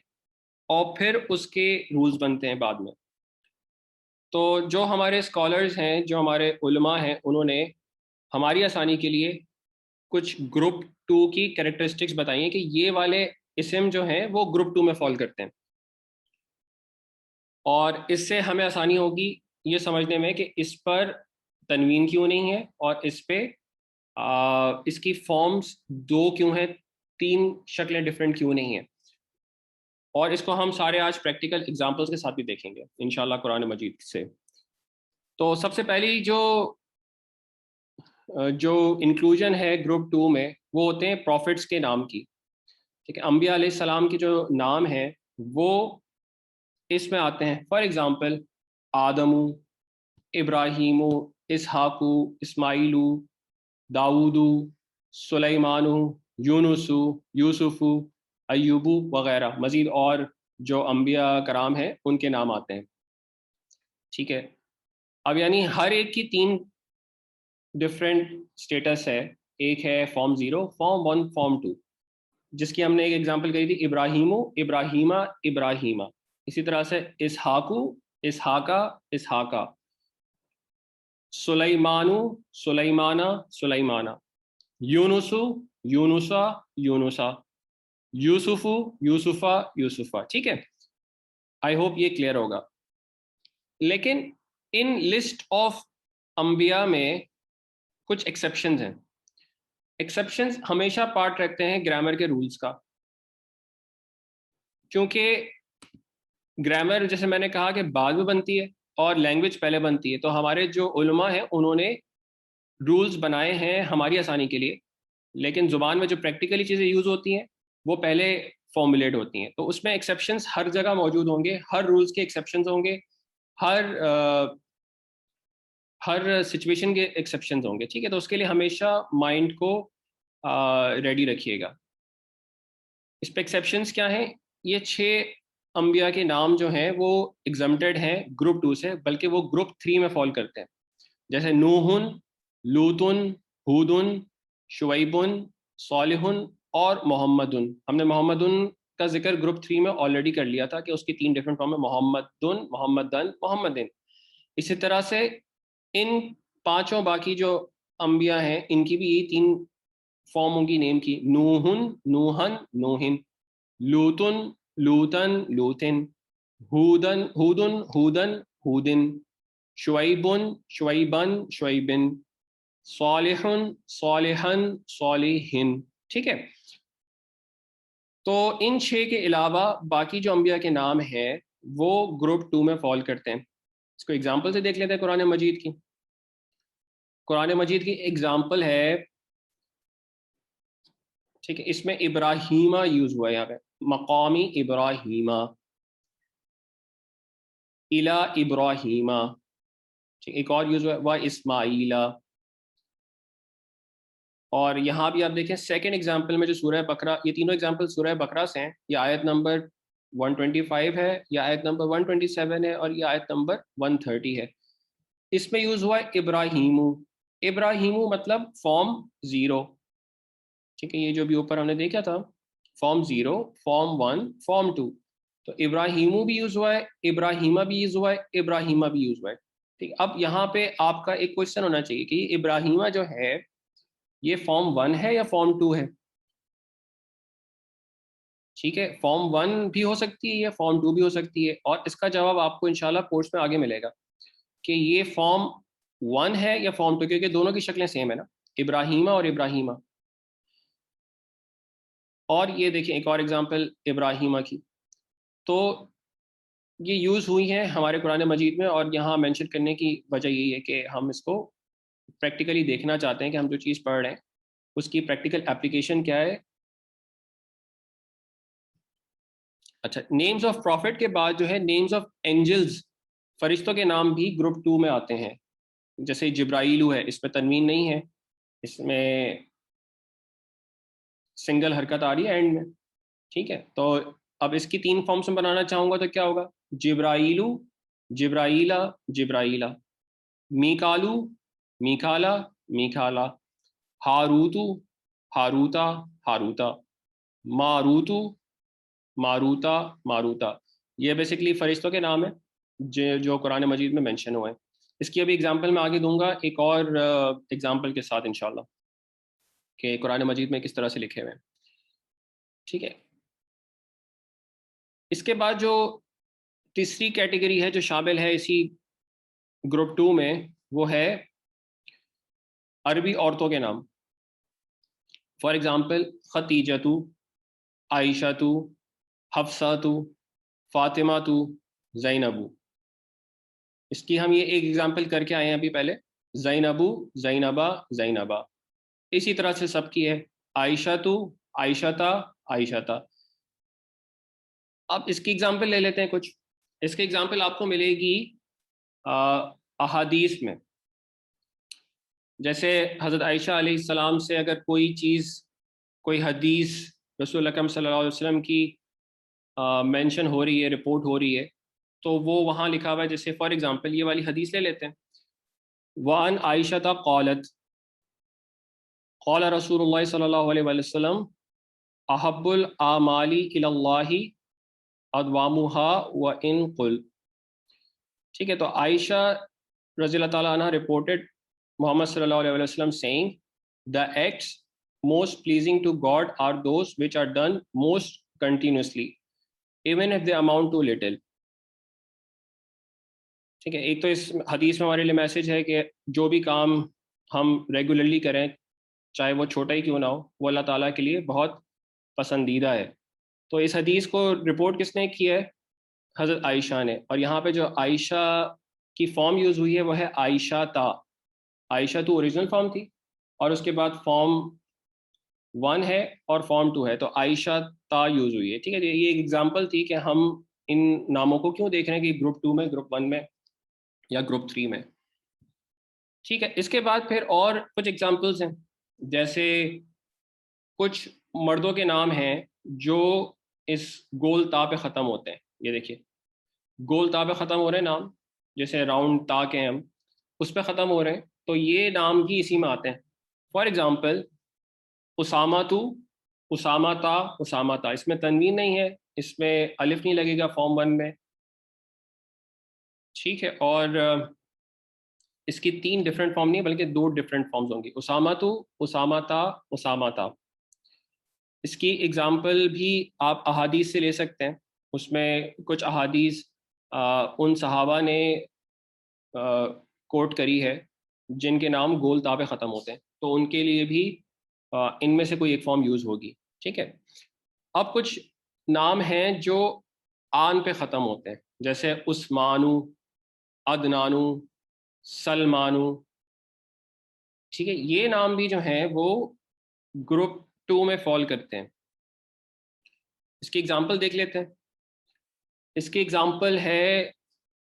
اور پھر اس کے رولز بنتے ہیں بعد میں. تو جو ہمارے اسکالرز ہیں، جو ہمارے علماء ہیں، انہوں نے ہماری آسانی کے لیے کچھ گروپ 2 کی کریکٹرسٹکس بتائی ہیں کہ یہ والے اسم جو ہیں وہ گروپ 2 میں فال کرتے ہیں. اور اس سے ہمیں آسانی ہوگی یہ سمجھنے میں کہ اس پر تنوین کیوں نہیں ہے، اور اس پہ اس کی فارمز 2 کیوں ہیں، 3 شکلیں ڈفرینٹ کیوں نہیں ہیں. اور اس کو ہم سارے آج پریکٹیکل ایگزامپلس کے ساتھ بھی دیکھیں گے انشاءاللہ قرآن مجید سے. تو سب سے پہلی جو انکلوژن ہے گروپ 2 میں وہ ہوتے ہیں پروفٹس کے نام کی. ٹھیک ہے، انبیاء علیہ السلام کے جو نام ہیں وہ اس میں آتے ہیں. فار ایگزامپل آدمو، ابراہیمو، اسحاقو، اسماعیلو، داؤدو، سلیمانو، یونسو، یوسفو، ایوبو وغیرہ. مزید اور جو انبیاء کرام ہیں ان کے نام آتے ہیں. ٹھیک ہے، اب یعنی ہر ایک کی 3 ڈفرینٹ اسٹیٹس ہے. ایک ہے فارم 0، فارم 1، فارم 2، جس کی ہم نے ایک ایگزامپل کہی تھی ابراہیمو، ابراہیمہ، ابراہیمہ. اسی طرح سے اسحاقو، اسحاقہ، اسحاقہ. سلیمانو، سلیمانہ، سلیمانہ. یونسو، یونسا، یونسا. یوسفو، یوسفا، یوسفا. ٹھیک ہے، آئی ہوپ یہ کلیئر ہوگا. لیکن ان لسٹ آف انبیاء میں کچھ ایکسیپشنز ہیں. ایکسیپشنز ہمیشہ پارٹ رکھتے ہیں گرامر کے رولز کا، کیونکہ گرامر جیسے میں نے کہا کہ بعد میں بنتی ہے اور لینگویج پہلے بنتی ہے. تو ہمارے جو علماء ہیں انہوں نے رولز بنائے ہیں ہماری آسانی کے لیے، لیکن زبان میں جو پریکٹیکلی چیزیں یوز ہوتی ہیں وہ پہلے فارمولیٹ ہوتی ہیں. تو اس میں ایکسیپشنز ہر جگہ موجود ہوں گے، ہر رولز کے ایکسیپشنز ہوں گے، ہر سچویشن کے ایکسیپشنز ہوں گے. ٹھیک ہے، تو اس کے لیے ہمیشہ مائنڈ کو ریڈی رکھیے گا. اس پہ ایکسیپشنز کیا ہیں؟ یہ 6 انبیاء کے نام جو ہیں وہ ایگزمپٹڈ ہیں گروپ 2 سے، بلکہ وہ گروپ 3 میں فال کرتے ہیں. جیسے نوحن، لوتن، ہودن، شعیبن، صالحن اور محمدن. ہم نے محمدن کا ذکر گروپ 3 میں آلریڈی کر لیا تھا کہ اس کی 3 ڈفرینٹ فارم ہے، محمدن، محمدن، محمدن. اسی طرح سے ان 5 باقی جو انبیاء ہیں ان کی بھی یہی 3 فارم ہوں گی نیم کی. نوحن، نوحن، نوحن. لوتن، لوتن، لوتن. ہودن، ہودن، ہودن، ہودن. شعیبن، شعیبن، شعیبن. صالحن، صالحن، صالحن. ٹھیک ہے، تو ان 6 کے علاوہ باقی جو انبیاء کے نام ہیں وہ گروپ 2 میں فال کرتے ہیں. اس کو ایگزامپل سے دیکھ لیتے ہیں قرآن مجید کی. قرآن مجید کی ایگزامپل ہے، ٹھیک ہے، اس میں ابراہیمہ یوز ہوا ہے یہاں پہ، مقامی ابراہیمہ، الا ابراہیمہ. ٹھیک، ایک اور یوز ہوا ہے وہ اسماعیلہ. اور یہاں بھی آپ دیکھیں سیکنڈ ایگزامپل میں جو سورہ بقرہ، یہ تینوں ایگزامپل سورہ بقرہ سے ہیں. یہ آیت نمبر 125 ہے، یہ آیت نمبر 127 ہے، اور یہ آیت نمبر 130 ہے. اس میں یوز ہوا ہے ابراہیمو. ابراہیمو مطلب فارم 0. ٹھیک ہے، یہ جو بھی اوپر ہم نے دیکھا تھا فارم 0، فارم 1، فارم 2. تو ابراہیمو بھی یوز ہوا ہے، ابراہیمہ بھی یوز ہوا ہے، ابراہیمہ بھی یوز ہوا ہے. ٹھیک، اب یہاں پہ آپ کا ایک کوشچن ہونا چاہیے کہ یہ ابراہیمہ جو ہے یہ فارم 1 ہے یا فارم 2 ہے؟ ٹھیک ہے، فارم 1 بھی ہو سکتی ہے یا فارم 2 بھی ہو سکتی ہے، اور اس کا جواب آپ کو انشاءاللہ کورس میں آگے ملے گا کہ یہ فارم 1 ہے یا فارم 2، کیونکہ دونوں کی شکلیں سیم ہے نا، ابراہیمہ اور ابراہیمہ. اور یہ دیکھیں ایک اور ایگزامپل ابراہیمہ کی، تو یہ یوز ہوئی ہیں ہمارے قرآن مجید میں، اور یہاں مینشن کرنے کی وجہ یہی ہے کہ ہم اس کو پریکٹیکلی دیکھنا چاہتے ہیں کہ ہم جو چیز پڑھ رہے ہیں اس کی پریکٹیکل اپلیکیشن کیا ہے. اچھا، نیمز آف پروفٹ کے بعد جو ہے نیمز آف اینجلز، فرشتوں کے نام بھی گروپ 2 میں آتے ہیں. جیسے جبرائیلو ہے، اس میں تنوین نہیں ہے، اس میں سنگل حرکت آ رہی ہے اینڈ میں. ٹھیک ہے، تو اب اس کی 3 فارمس میں بنانا چاہوں گا تو کیا ہوگا؟ جبرائیلو، جبرائیلا، جبرائیلا. میکالو، میکالا، میکالا. ہاروتو، ہاروتا، ہاروتا. ماروتو، ماروتا، ماروتا. یہ بیسکلی فرشتوں کے نام ہیں جو قرآن مجید میں مینشن ہوئے ہیں. اس کی ابھی اگزامپل میں آگے دوں گا ایک اور اگزامپل کے ساتھ انشاءاللہ کہ قرآن مجید میں کس طرح سے لکھے ہوئے ہیں. ٹھیک ہے، اس کے بعد جو تیسری کیٹیگری ہے جو شامل ہے اسی گروپ 2 میں، وہ ہے عربی عورتوں کے نام. فار ایگزامپل ختیجتو، عائشتو، حفصاتو، فاطمہ، زینبو. اس کی ہم یہ ایک ایگزامپل کر کے آئے ہیں ابھی پہلے، زینبو، زینبا، زینبا. اسی طرح سے سب کی ہے، عائشتو، عائشتا، عائشتا. اب اس کی ایگزامپل لے لیتے ہیں کچھ. اس کی ایگزامپل آپ کو ملے گی احادیث میں. جیسے حضرت عائشہ علیہ السلام سے اگر کوئی چیز، کوئی حدیث رسول اکرم صلی اللہ علیہ وسلم کی مینشن ہو رہی ہے، رپورٹ ہو رہی ہے، تو وہ وہاں لکھا ہوا ہے. جیسے فار ایگزامپل یہ والی حدیث لے لیتے ہیں، وعن عائشہ قالت قال رسول اللہ صلی اللہ علیہ وسلم احب الاعمال الی اللہ ادوامها وان قل. ٹھیک ہے، تو عائشہ رضی اللہ تعالیٰ عنہ reported Muhammad sallallahu alaihi wasallam saying, the acts most pleasing to God are those which are done most continuously, even if they amount to little. ٹھیک ہے، ایک تو اس حدیث میں ہمارے لیے میسج ہے کہ جو بھی کام ہم ریگولرلی کریں، چاہے وہ چھوٹا ہی کیوں نہ ہو، وہ اللہ تعالیٰ کے لیے بہت پسندیدہ ہے. تو اس حدیث کو رپورٹ کس نے کی ہے؟ حضرت عائشہ نے. اور یہاں پہ جو عائشہ کی فارم یوز ہوئی ہے وہ ہے عائشہ تا. عائشہ تو اوریجنل فارم تھی، اور اس کے بعد فارم 1 ہے اور فارم 2 ہے، تو عائشہ تا یوز ہوئی ہے. ٹھیک ہے، یہ ایک ایگزامپل تھی کہ ہم ان ناموں کو کیوں دیکھ رہے ہیں کہ گروپ 2 میں، گروپ 1 میں یا گروپ 3 میں. ٹھیک ہے، اس کے بعد پھر اور کچھ ایگزامپلس ہیں. جیسے کچھ مردوں کے نام ہیں جو اس گول تا پہ ختم ہوتے ہیں. یہ دیکھیے گول تا پہ ختم ہو رہے ہیں نام، جیسے راؤنڈ تا کے ہم اس پہ ختم ہو رہے ہیں، تو یہ نام بھی اسی میں آتے ہیں. فار ایگزامپل اسامہ تو، اسامہ تا، اسامہ تا. اس میں تنوین نہیں ہے، اس میں الف نہیں لگے گا فارم 1 میں. ٹھیک ہے، اور اس کی 3 ڈفرینٹ فارم نہیں بلکہ 2 ڈفرینٹ فارمز ہوں گی، اسامہ تو، اسامہ تا، اسامہ تا. اس کی ایگزامپل بھی آپ احادیث سے لے سکتے ہیں. اس میں کچھ احادیث ان صحابہ نے کوٹ کری ہے جن کے نام گول تا پہ ختم ہوتے ہیں، تو ان کے لیے بھی ان میں سے کوئی ایک فارم یوز ہوگی. ٹھیک ہے، اب کچھ نام ہیں جو آن پہ ختم ہوتے ہیں، جیسے عثمانو، عدنانو، سلمانو. ٹھیک ہے، یہ نام بھی جو ہیں وہ گروپ 2 میں فال کرتے ہیں. اس کی ایگزامپل دیکھ لیتے ہیں. اس کی ایگزامپل ہے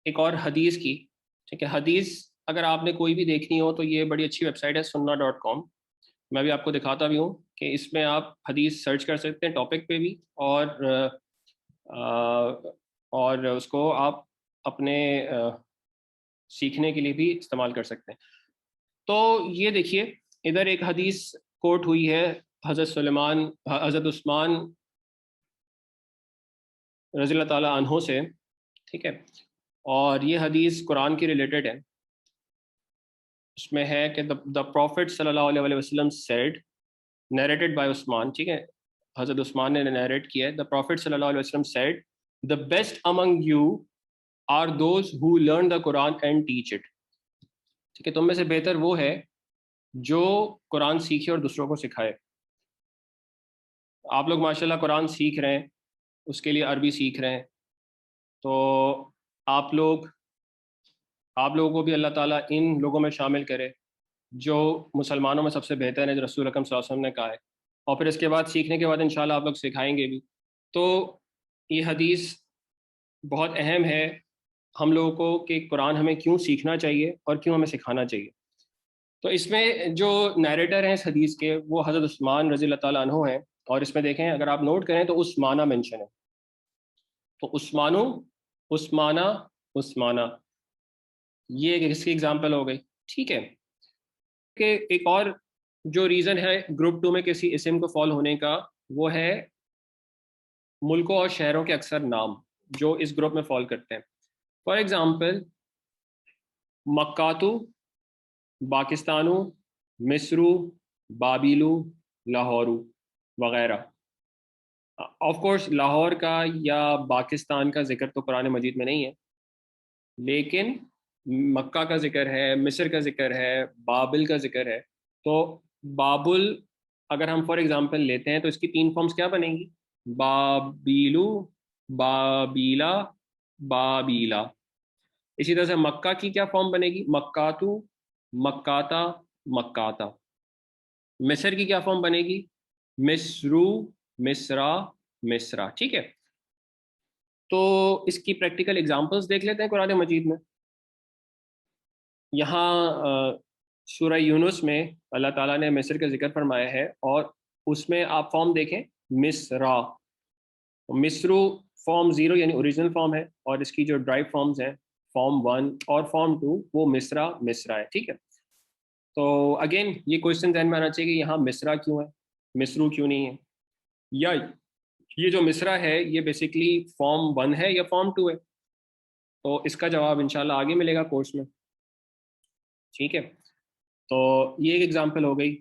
ایک اور حدیث کی. ٹھیک ہے، حدیث اگر آپ نے کوئی بھی دیکھنی ہو تو یہ بڑی اچھی ویب سائٹ ہے sunna.com. میں بھی آپ کو دکھاتا بھی ہوں کہ اس میں آپ حدیث سرچ کر سکتے ہیں ٹاپک پہ بھی، اور اس کو آپ اپنے سیکھنے کے لیے بھی استعمال کر سکتے ہیں. تو یہ دیکھیے ادھر ایک حدیث کوٹ ہوئی ہے حضرت عثمان رضی اللہ تعالیٰ عنہ سے. ٹھیک ہے، اور یہ حدیث قرآن کی ریلیٹڈ ہے. اس میں ہے کہ the prophet صلی اللہ علیہ وسلم said, narrated by عثمان. ٹھیک ہے، حضرت عثمان نے نیریٹ کیا ہے. The Prophet صلی اللہ علیہ وسلم said, the best among you are those who learn the Quran and teach it. ٹھیک ہے, تم میں سے بہتر وہ ہے جو قرآن سیکھے اور دوسروں کو سکھائے. آپ لوگ ماشاءاللہ قرآن سیکھ رہے ہیں, اس کے لیے عربی سیکھ رہے ہیں, تو آپ لوگوں کو بھی اللہ تعالیٰ ان لوگوں میں شامل کرے جو مسلمانوں میں سب سے بہتر ہے, جو رسول اکرم صلی اللہ علیہ وسلم نے کہا ہے, اور پھر اس کے بعد سیکھنے کے بعد انشاءاللہ آپ لوگ سکھائیں گے بھی. تو یہ حدیث بہت اہم ہے ہم لوگوں کو کہ قرآن ہمیں کیوں سیکھنا چاہیے اور کیوں ہمیں سکھانا چاہیے. تو اس میں جو نیریٹر ہیں اس حدیث کے وہ حضرت عثمان رضی اللہ تعالیٰ عنہ ہیں, اور اس میں دیکھیں اگر آپ نوٹ کریں تو عثمانہ مینشن ہے. تو عثمانہ یہ کس کی اگزامپل ہو گئی. ٹھیک ہے, کہ ایک اور جو ریزن ہے گروپ 2 میں کسی اسم کو فال ہونے کا, وہ ہے ملکوں اور شہروں کے اکثر نام جو اس گروپ میں فال کرتے ہیں. فار ایگزامپل مکاتو, پاکستانو, مصرو, بابیلو, لاہورو وغیرہ. آف کورس لاہور کا یا پاکستان کا ذکر تو قرآن مجید میں نہیں ہے, لیکن مکہ کا ذکر ہے, مصر کا ذکر ہے, بابل کا ذکر ہے. تو بابل اگر ہم فار ایگزامپل لیتے ہیں تو اس کی 3 فارمز کیا بنیں گی؟ بابیلو, بابیلا, بابیلا. اسی طرح سے مکہ کی کیا فارم بنے گی؟ مکاتو, مکاتا, مکاتا. مصر کی کیا فارم بنے گی؟ مصرو, مصرا, مصرا. ٹھیک ہے, تو اس کی پریکٹیکل ایگزامپلس دیکھ لیتے ہیں قرآن مجید میں. یہاں سورہ یونس میں اللہ تعالیٰ نے مصر کا ذکر فرمایا ہے, اور اس میں آپ فارم دیکھیں مصرا. مصرو فارم 0 یعنی اوریجنل فارم ہے, اور اس کی جو ڈرائیو فارمز ہیں فارم 1 اور فارم 2 وہ مصرا ہے. ٹھیک ہے, تو اگین یہ کوشچن ذہن میں آنا چاہیے کہ یہاں مصرا کیوں ہے, مصرو کیوں نہیں ہے, یا یہ جو مصرا ہے یہ بیسیکلی فارم 1 ہے یا فارم 2 ہے. تو اس کا جواب انشاءاللہ آگے ملے گا کورس میں. ٹھیک ہے, تو یہ ایک ایگزامپل ہو گئی.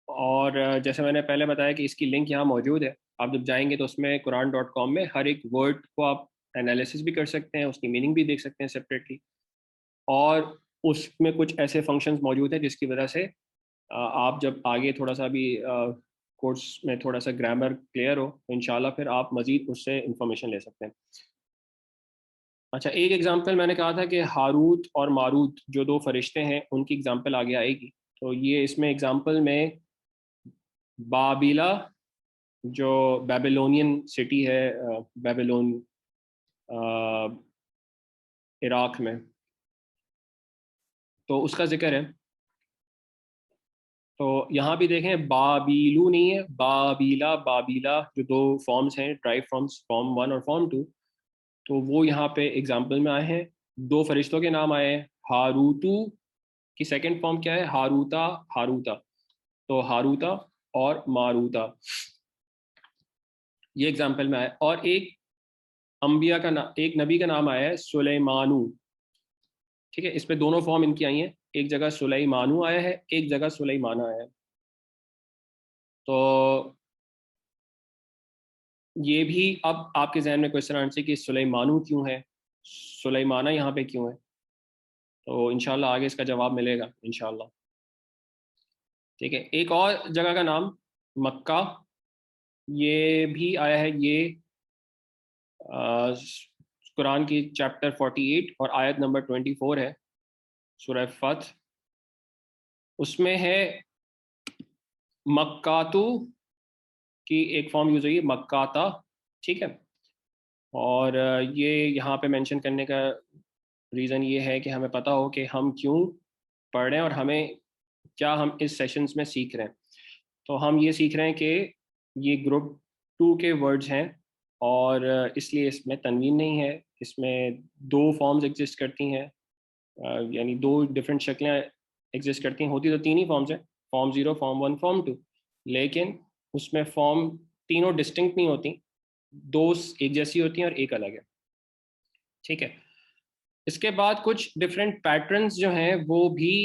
اور جیسے میں نے پہلے بتایا کہ اس کی لنک یہاں موجود ہے, آپ جب جائیں گے تو اس میں قرآن.com میں ہر ایک ورڈ کو آپ انالیسس بھی کر سکتے ہیں, اس کی میننگ بھی دیکھ سکتے ہیں سپریٹلی, اور اس میں کچھ ایسے فنکشنز موجود ہیں جس کی وجہ سے آپ جب آگے تھوڑا سا بھی کورس میں تھوڑا سا گرامر کلیئر ہو تو انشاءاللہ پھر آپ مزید اس سے انفارمیشن لے سکتے ہیں. اچھا, ایک ایگزامپل میں نے کہا تھا کہ ہاروت اور ماروت جو 2 فرشتے ہیں ان کی ایگزامپل آگے آئے گی. تو یہ اس میں ایگزامپل میں بابیلا جو بیبلونین سٹی ہے, بیبلون عراق میں, تو اس کا ذکر ہے. تو یہاں بھی دیکھیں بابیلو نہیں ہے, بابیلا, بابیلا جو 2 فارمز ہیں ڈرائیو فارمز فارم 1 اور فارم 2, تو وہ یہاں پہ ایگزامپل میں آئے ہیں. 2 فرشتوں کے نام آئے ہیں. ہاروتو کی سیکنڈ فارم کیا ہے؟ ہاروتا, ہاروتا. تو ہاروتا اور ماروتا یہ ایگزامپل میں آئے. اور ایک انبیاء کا نام, ایک نبی کا نام آیا ہے سلیمانو. ٹھیک ہے, اس پہ دونوں فارم ان کی آئی ہیں, ایک جگہ سلیمانو آیا ہے, ایک جگہ سلیمانہ آیا ہے. تو یہ بھی اب آپ کے ذہن میں کوشچن آنا چاہیے کہ سلیمانو کیوں ہے, سلیمانہ یہاں پہ کیوں ہے. تو انشاءاللہ آگے اس کا جواب ملے گا انشاءاللہ. ٹھیک ہے, ایک اور جگہ کا نام مکہ, یہ بھی آیا ہے, یہ قرآن کی چیپٹر 48 اور آیت نمبر 24 ہے سورہ فتح. اس میں ہے مکاتو کی ایک فارم یوز ہوئی ہے مکاتا. ٹھیک ہے, اور یہ یہاں پہ مینشن کرنے کا ریزن یہ ہے کہ ہمیں پتہ ہو کہ ہم کیوں پڑھ رہے ہیں اور ہمیں کیا ہم اس سیشنز میں سیکھ رہے ہیں. تو ہم یہ سیکھ رہے ہیں کہ یہ گروپ 2 کے ورڈز ہیں, اور اس لیے اس میں تنوین نہیں ہے. اس میں 2 فارمز ایگزسٹ کرتی ہیں, یعنی 2 ڈفرینٹ شکلیں ایگزسٹ کرتی ہیں. ہوتی تو 3 ہی فارمز ہیں, فارم 0, فارم 1, فارم 2, لیکن اس میں فارم تینوں ڈسٹنکٹ نہیں ہوتی, 2 ایک جیسی ہوتی ہیں اور ایک الگ ہے. ٹھیک ہے, اس کے بعد کچھ ڈفرینٹ پیٹرنز جو ہیں وہ بھی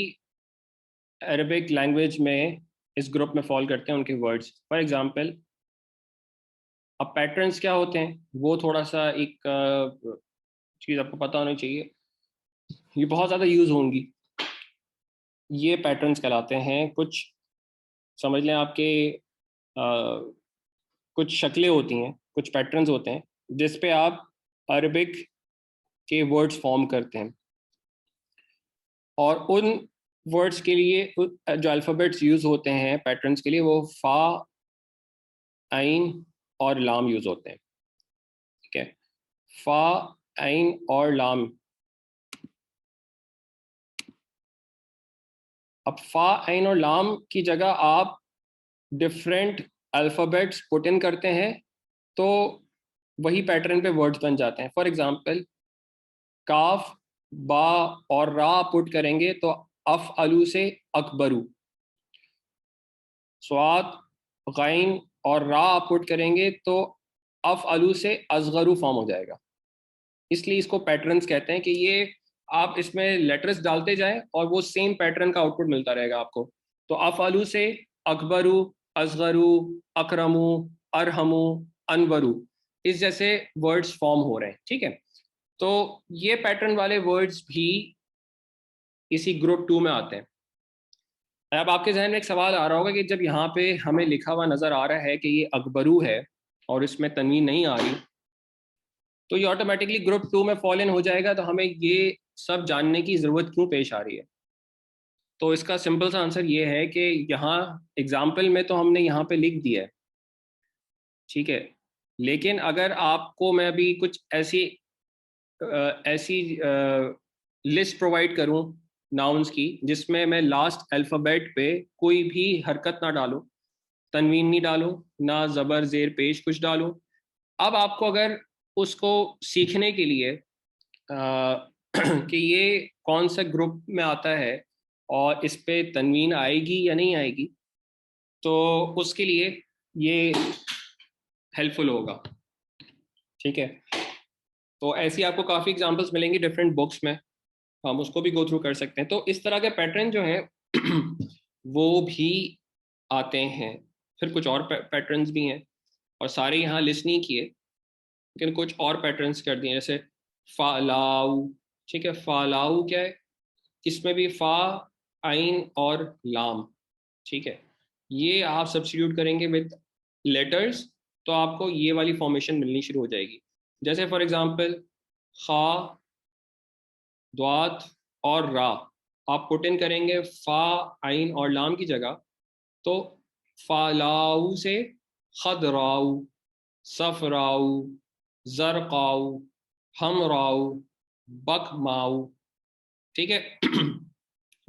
عربک لینگویج میں اس گروپ میں فال کرتے ہیں ان کے ورڈز. فار ایگزامپل اب پیٹرنس کیا ہوتے ہیں وہ تھوڑا سا ایک چیز آپ کو پتہ ہونی چاہیے، یہ بہت زیادہ یوز ہوں گی. یہ پیٹرنس کہلاتے ہیں، کچھ سمجھ لیں آپ کے کچھ شکلیں ہوتی ہیں، کچھ پیٹرنز ہوتے ہیں جس پہ آپ عربک کے ورڈز فارم کرتے ہیں، اور ان ورڈز کے لیے جو الفابیٹس یوز ہوتے ہیں پیٹرنز کے لیے وہ فا، عین اور لام یوز ہوتے ہیں. ٹھیک ہے، فا، عین اور لام. اب فا، عین اور لام کی جگہ آپ ڈفرینٹ الفابیٹس پٹ ان کرتے ہیں تو وہی پیٹرن پہ ورڈز بن جاتے ہیں. فار ایگزامپل کاف، با اور را پٹ کریں گے تو افعلو سے اکبرو. سواد، غین اور را پٹ کریں گے تو افعلو سے اصغرو فارم ہو جائے گا. اس لیے اس کو پیٹرنز کہتے ہیں کہ یہ آپ اس میں لیٹرز ڈالتے جائیں اور وہ سیم پیٹرن کا آؤٹ پٹ ملتا رہے گا آپ کو. تو افعلو سے اکبرو، اصغرو، اکرمو، ارحمو، انورو، اس جیسے ورڈز فارم ہو رہے ہیں. ٹھیک ہے، تو یہ پیٹرن والے ورڈز بھی اسی گروپ 2 میں آتے ہیں. اب آپ کے ذہن میں ایک سوال آ رہا ہوگا کہ جب یہاں پہ ہمیں لکھا ہوا نظر آ رہا ہے کہ یہ اکبرو ہے اور اس میں تنوین نہیں آ رہی، تو یہ آٹومیٹکلی گروپ 2 میں فال ان ہو جائے گا، تو ہمیں یہ سب جاننے کی ضرورت کیوں پیش آ رہی ہے؟ تو اس کا سمپل سا آنسر یہ ہے کہ یہاں ایگزامپل میں تو ہم نے یہاں پہ لکھ دیا ہے، ٹھیک ہے، لیکن اگر آپ کو میں ابھی کچھ ایسی لسٹ پرووائڈ کروں ناؤنس کی جس میں میں لاسٹ الفابیٹ پہ کوئی بھی حرکت نہ ڈالوں، تنوین نہیں ڈالوں، نہ زبر زیر پیش کچھ ڈالوں، اب آپ کو اگر اس کو سیکھنے کے لیے کہ یہ کون سا گروپ میں آتا ہے اور اس پہ تنوین آئے گی یا نہیں آئے گی، تو اس کے لیے یہ ہیلپ فل ہوگا. ٹھیک ہے، تو ایسی آپ کو کافی ایگزامپلس ملیں گی ڈفرینٹ بکس میں، ہم اس کو بھی گو تھرو کر سکتے ہیں. تو اس طرح کے پیٹرن جو ہیں وہ بھی آتے ہیں. پھر کچھ اور پیٹرنز بھی ہیں اور سارے یہاں لسٹ نہیں کیے، لیکن کچھ اور پیٹرنز کر دیے جیسے فالاؤ. ٹھیک ہے، فالاؤ کیا ہے؟ اس میں بھی فا، عین اور لام. ٹھیک ہے، یہ آپ سبسٹیٹیوٹ کریں گے وتھ لیٹرز تو آپ کو یہ والی فارمیشن ملنی شروع ہو جائے گی. جیسے فار ایگزامپل خا، دوات اور را آپ پٹ ان کریں گے فا، عین اور لام کی جگہ، تو فالاؤ سے خضراؤ، صفراؤ، زرقاؤ، ہمراؤ، بکماؤ. ٹھیک ہے،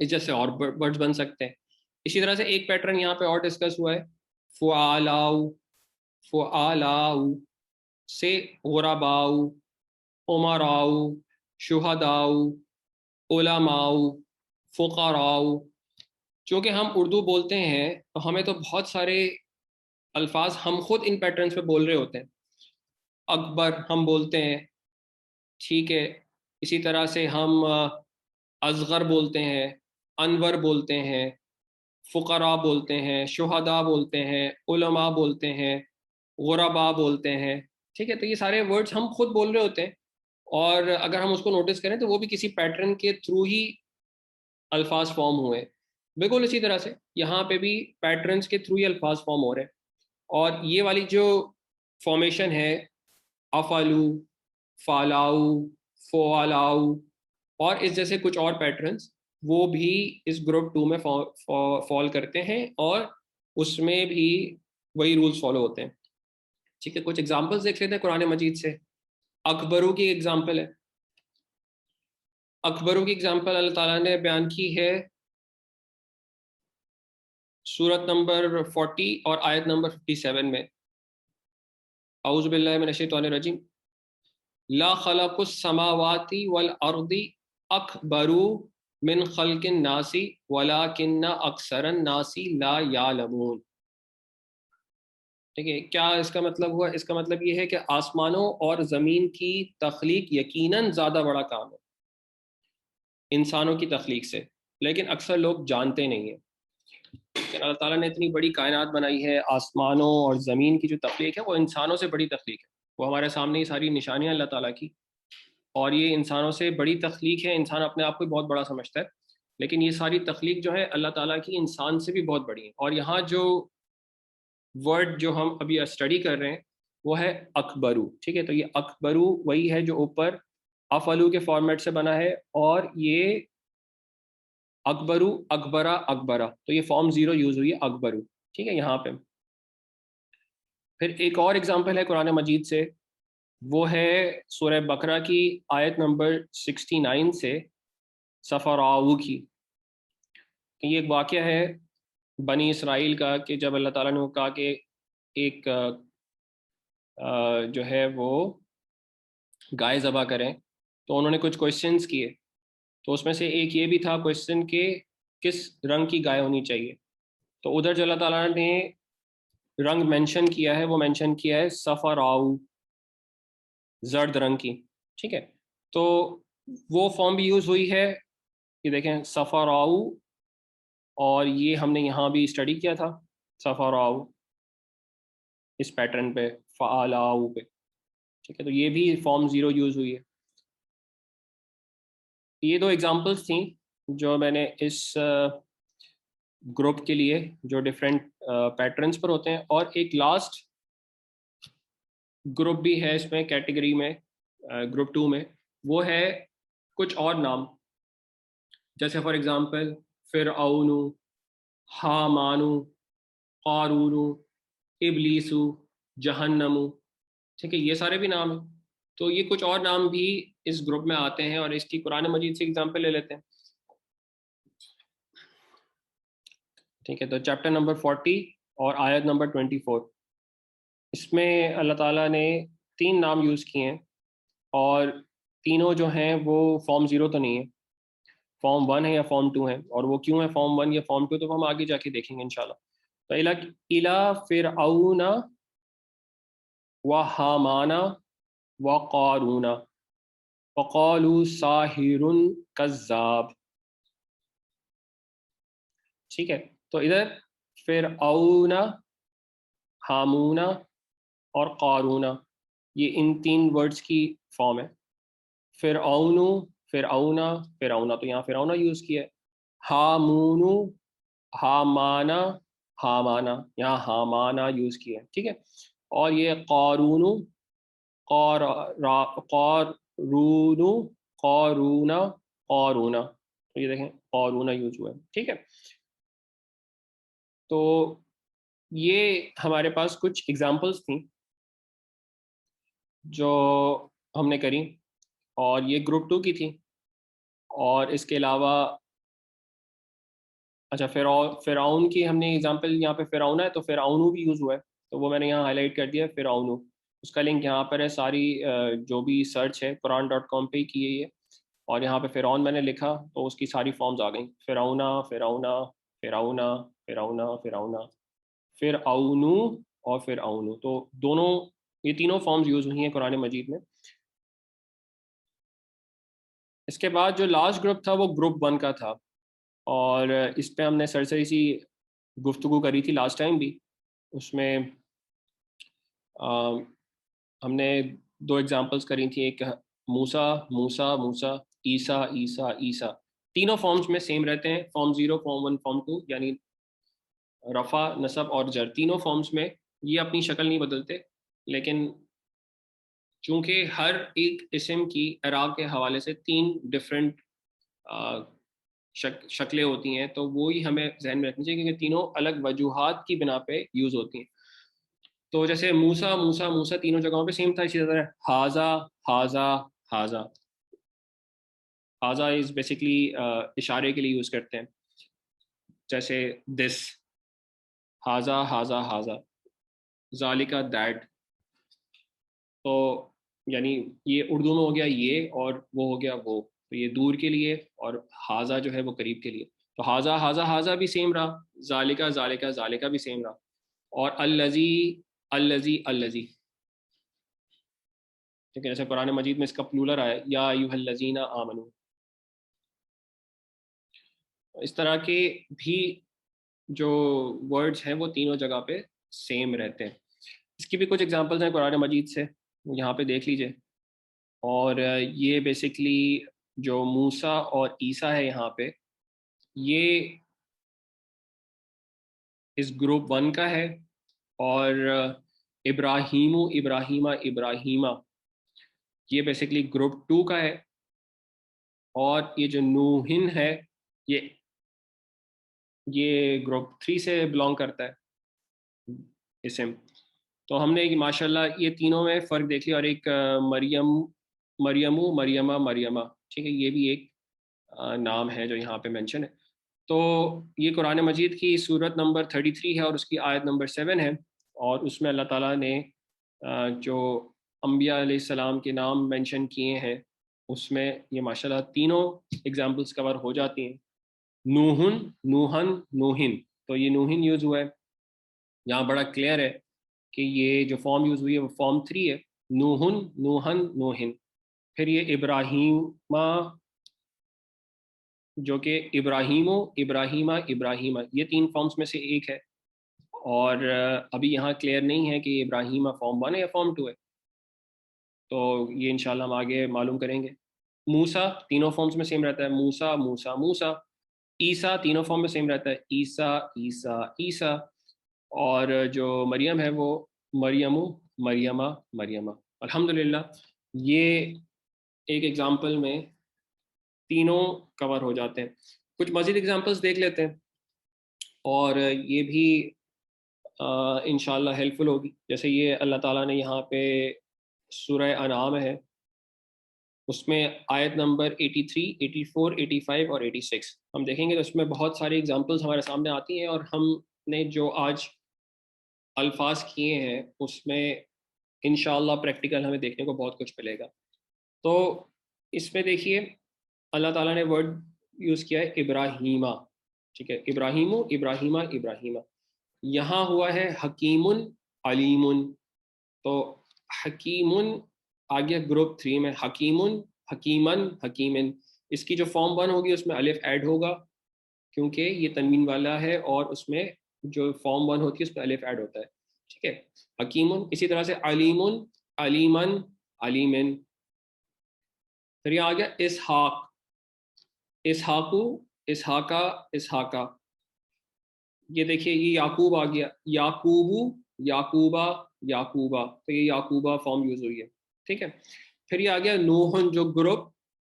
اس جیسے اور ورڈز بن سکتے ہیں. اسی طرح سے ایک پیٹرن یہاں پہ اور ڈسکس ہوا ہے، فعالاؤ. فعالاؤ سے غرباؤ، عمراؤ، شہداؤ، علماؤ، فقراؤ. چونکہ ہم اردو بولتے ہیں تو ہمیں تو بہت سارے الفاظ ہم خود ان پیٹرنز پہ بول رہے ہوتے ہیں. اکبر ہم بولتے ہیں، ٹھیک ہے، اسی طرح سے ہم اصغر بولتے ہیں، انور بولتے ہیں، فقراء بولتے ہیں، شہداء بولتے ہیں، علماء بولتے ہیں، غرباء بولتے ہیں. ٹھیک ہے، تو یہ سارے ورڈز ہم خود بول رہے ہوتے ہیں، اور اگر ہم اس کو نوٹس کریں تو وہ بھی کسی پیٹرن کے تھرو ہی الفاظ فارم ہوئے. بالکل اسی طرح سے یہاں پہ بھی پیٹرنز کے تھرو ہی الفاظ فارم ہو رہے ہیں. اور یہ والی جو فارمیشن ہے افعلو، فالاؤ، فعالاؤ اور اس جیسے کچھ اور پیٹرنز، وہ بھی اس گروپ 2 میں فال کرتے ہیں اور اس میں بھی وہی رولز فالو ہوتے ہیں. ٹھیک ہے، کچھ ایگزامپلس دیکھ لیتے ہیں قرآن مجید سے. اکبرو کی ایگزامپل ہے، اکبرو کی ایگزامپل اللہ تعالیٰ نے بیان کی ہے سورت نمبر 40 اور آیت نمبر 57 میں. اعوذ باللہ من الشیطان الرجیم، لا خلق السماوات والارض اکبر من خلق الناس ولکن اکثر الناس لا یعلمون. ٹھیک ہے، کیا اس کا مطلب ہوا؟ اس کا مطلب یہ ہے کہ آسمانوں اور زمین کی تخلیق یقیناً زیادہ بڑا کام ہے انسانوں کی تخلیق سے، لیکن اکثر لوگ جانتے نہیں ہیں. اللہ تعالیٰ نے اتنی بڑی کائنات بنائی ہے، آسمانوں اور زمین کی جو تخلیق ہے وہ انسانوں سے بڑی تخلیق ہے. وہ ہمارے سامنے یہ ساری نشانیاں اللہ تعالیٰ کی، اور یہ انسانوں سے بڑی تخلیق ہے. انسان اپنے آپ کو بہت بڑا سمجھتا ہے، لیکن یہ ساری تخلیق جو ہے اللہ تعالیٰ کی انسان سے بھی بہت بڑی ہے. اور یہاں جو ورڈ جو ہم ابھی اسٹڈی کر رہے ہیں وہ ہے اکبرو. ٹھیک ہے، تو یہ اکبرو وہی ہے جو اوپر افعلو کے فارمیٹ سے بنا ہے، اور یہ اکبرو اکبرا اکبرا، تو یہ فارم 0 یوز ہوئی ہے اکبرو. ٹھیک ہے یہاں پہ. پھر ایک اور اگزامپل ہے قرآن مجید سے، وہ ہے سورہ بقرہ کی آیت نمبر 69 سے سفراؤ کی. یہ ایک واقعہ ہے بنی اسرائیل کا کہ جب اللہ تعالیٰ نے کہا کہ ایک جو ہے وہ گائے ذبح کریں، تو انہوں نے کچھ کوشچنس کیے. تو اس میں سے ایک یہ بھی تھا کوشچن کہ کس رنگ کی گائے ہونی چاہیے. تو ادھر جو اللہ تعالیٰ نے رنگ مینشن کیا ہے وہ مینشن کیا ہے سفراؤ، زرد رنگ کی. ٹھیک ہے، تو وہ فارم بھی یوز ہوئی ہے، یہ دیکھیں سفراؤ، اور یہ ہم نے یہاں بھی اسٹڈی کیا تھا سفراؤ اس پیٹرن پہ، فعلاؤ پہ. ٹھیک ہے، تو یہ بھی فارم 0 یوز ہوئی ہے. یہ دو ایگزامپلس تھیں جو میں نے اس گروپ کے لیے جو ڈفرینٹ پیٹرنس پر ہوتے ہیں. اور ایک لاسٹ گروپ بھی ہے اس میں کیٹیگری میں، گروپ 2 میں، وہ ہے کچھ اور نام، جیسے فار ایگزامپل فرعون، حامان، قارون، ابلیس، جہنم. ٹھیک ہے، یہ سارے بھی نام ہیں. تو یہ کچھ اور نام بھی اس گروپ میں آتے ہیں، اور اس کی قرآن مجید سے ایگزامپل لے لیتے ہیں. ٹھیک ہے، تو چیپٹر نمبر 40 اور آیت نمبر 24، اس میں اللہ تعالیٰ نے 3 نام یوز کیے ہیں، اور تینوں جو ہیں وہ فارم 0 تو نہیں ہے، فارم 1 ہے یا فارم 2 ہے. اور وہ کیوں ہے فارم 1 یا فارم 2 تو ہم آگے جا کے دیکھیں گے انشاءاللہ. تو الا فرعون و حامان و قارون وقالوا ساحر کذاب. ٹھیک ہے، تو ادھر فرعون، حامون اور قارون، یہ ان 3 ورڈز کی فارم ہے. فرعون، فرعون، فرعون، تو یہاں فرعون یوز کیا ہے. حامون، حامانا، حامانا، یہاں حامانا یوز کیا ہے. ٹھیک ہے، اور یہ قارون، قارون، قارون، قارون، تو یہ دیکھیں قارون یوز ہوا ہے. ٹھیک ہے، تو یہ ہمارے پاس کچھ ایگزامپلس تھیں جو ہم نے کری، اور یہ گروپ 2 کی تھی. اور اس کے علاوہ اچھا فرعون کی ہم نے ایگزامپل، یہاں پہ فرعون ہے تو فرعون بھی یوز ہوا ہے، تو وہ میں نے یہاں ہائی لائٹ کر دیا فرعون. اس کا لنک یہاں پر ہے، ساری جو بھی سرچ ہے قرآن.com پہ ہی کی ہے یہ، اور یہاں پہ فرعون میں نے لکھا تو اس کی ساری فارمز آ گئیں، فرعون، فرعون، فرعون، فرعون، فرعون، فرعون اور فرعون. تو دونوں، یہ تینوں فارمز یوز ہوئی ہیں قرآن مجید میں. اس کے بعد جو لاسٹ گروپ تھا وہ گروپ 1 کا تھا، اور اس پہ ہم نے سرسری سی گفتگو کری تھی لاسٹ ٹائم بھی. اس میں ہم نے 2 ایگزامپلس کری تھیں، ایک موسیٰ، موسیٰ، موسیٰ، عیسیٰ، عیسیٰ، عیسیٰ. تینوں فارمز میں سیم رہتے ہیں، فارم 0، فارم 1، فارم 2، یعنی رفع، نصب اور جر، تینوں فارمز میں یہ اپنی شکل نہیں بدلتے. لیکن چونکہ ہر ایک اسم کی اعراب کے حوالے سے 3 ڈفرینٹ شکلیں ہوتی ہیں، تو وہی ہمیں ذہن میں رکھنی چاہیے، کیونکہ تینوں الگ وجوہات کی بنا پہ یوز ہوتی ہیں. تو جیسے موسیٰ، موسیٰ، موسیٰ تینوں جگہوں پہ سیم تھا. اسی طرح حاذا، حاذا، حاذا، حاذا از بیسکلی اشارے کے لیے یوز کرتے ہیں، جیسے دس، حاذا، حاذا، حاذا، ذالک، دیٹ. تو یعنی یہ اردو میں ہو گیا یہ، اور وہ ہو گیا وہ، تو یہ دور کے لیے، اور حاذا جو ہے وہ قریب کے لیے. تو حاذا، حاذا، حاذا بھی سیم رہا، ذالک، ذالک، ذالک بھی سیم رہا. اور الذی، الذی، الذی، ٹھیک ہے، جیسے قرآن مجید میں اس کا پلورل آیا یا ایھا الذین آمنو. اس طرح کے بھی جو ورڈز ہیں وہ تینوں جگہ پہ سیم رہتے ہیں. اس کی بھی کچھ ایگزامپلس ہیں قرآن مجید سے, یہاں پہ دیکھ لیجئے. اور یہ بیسکلی جو موسیٰ اور عیسیٰ ہے یہاں پہ, یہ اس گروپ 1 کا ہے, اور ابراہیمہ یہ بیسکلی گروپ 2 کا ہے, اور یہ جو نوحن ہے یہ گروپ 3 سے بلانگ کرتا ہے اسم. تو ہم نے ماشاءاللہ یہ تینوں میں فرق دیکھ لیا. اور ایک مریمہ, ٹھیک ہے, یہ بھی ایک نام ہے جو یہاں پہ مینشن ہے. تو یہ قرآن مجید کی صورت نمبر 33 ہے اور اس کی آیت نمبر 7 ہے, اور اس میں اللہ تعالیٰ نے جو انبیاء علیہ السلام کے نام مینشن کیے ہیں اس میں یہ ماشاءاللہ تینوں ایگزامپلس کور ہو جاتی ہیں. نوحن, تو یہ نوحن یوز ہوا ہے یہاں, بڑا کلیئر ہے کہ یہ جو فارم یوز ہوئی ہے وہ فارم 3 ہے, نوحن. پھر یہ ابراہیمہ جو کہ ابراہیمہ یہ 3 فارمز میں سے ایک ہے, اور ابھی یہاں کلیئر نہیں ہے کہ یہ ابراہیمہ فارم 1 ہے یا فارم 2 ہے, تو یہ انشاءاللہ ہم آگے معلوم کریں گے. موسیٰ تینوں فارمز میں سیم رہتا ہے, موسیٰ. عیسیٰ تینوں فارم میں سیم رہتا ہے, عیسیٰ. اور جو مریم ہے وہ مریمہ. الحمدللہ یہ ایک ایگزامپل میں تینوں کور ہو جاتے ہیں. کچھ مزید ایگزامپلس دیکھ لیتے ہیں, اور یہ بھی انشاءاللہ ہیلپ فل ہوگی. جیسے یہ اللہ تعالیٰ نے یہاں پہ سورہ انعام ہے, اس میں آیت نمبر 83, 84, 85 اور 86 ہم دیکھیں گے, تو اس میں بہت ساری ایگزامپلس ہمارے سامنے آتی ہیں, اور ہم نے جو آج الفاظ کیے ہیں اس میں انشاءاللہ پریکٹیکل ہمیں دیکھنے کو بہت کچھ ملے گا. تو اس میں دیکھیے اللہ تعالیٰ نے ورڈ یوز کیا ہے ابراہیمہ, ٹھیک ہے, ابراہیمہ. یہاں ہوا ہے حکیم علیم, تو حکیم آگے گروپ 3 میں, حکیمن. اس کی جو فارم 1 ہوگی اس میں الف ایڈ ہوگا کیونکہ یہ تنوین والا ہے, اور اس میں جو فارم 1 ہوتی ہے اس میں الف ایڈ ہوتا ہے, ٹھیک ہے, حکیم. اسی طرح سے علیمن. پھر یہ آ گیا اسحاقہ. یہ دیکھیے یہ یعقوب آ گیا, یعقوبہ, تو یہ یعقوبہ فارم یوز ہوئی ہے, ٹھیک ہے. پھر یہ آ گیا نوحن جو گروپ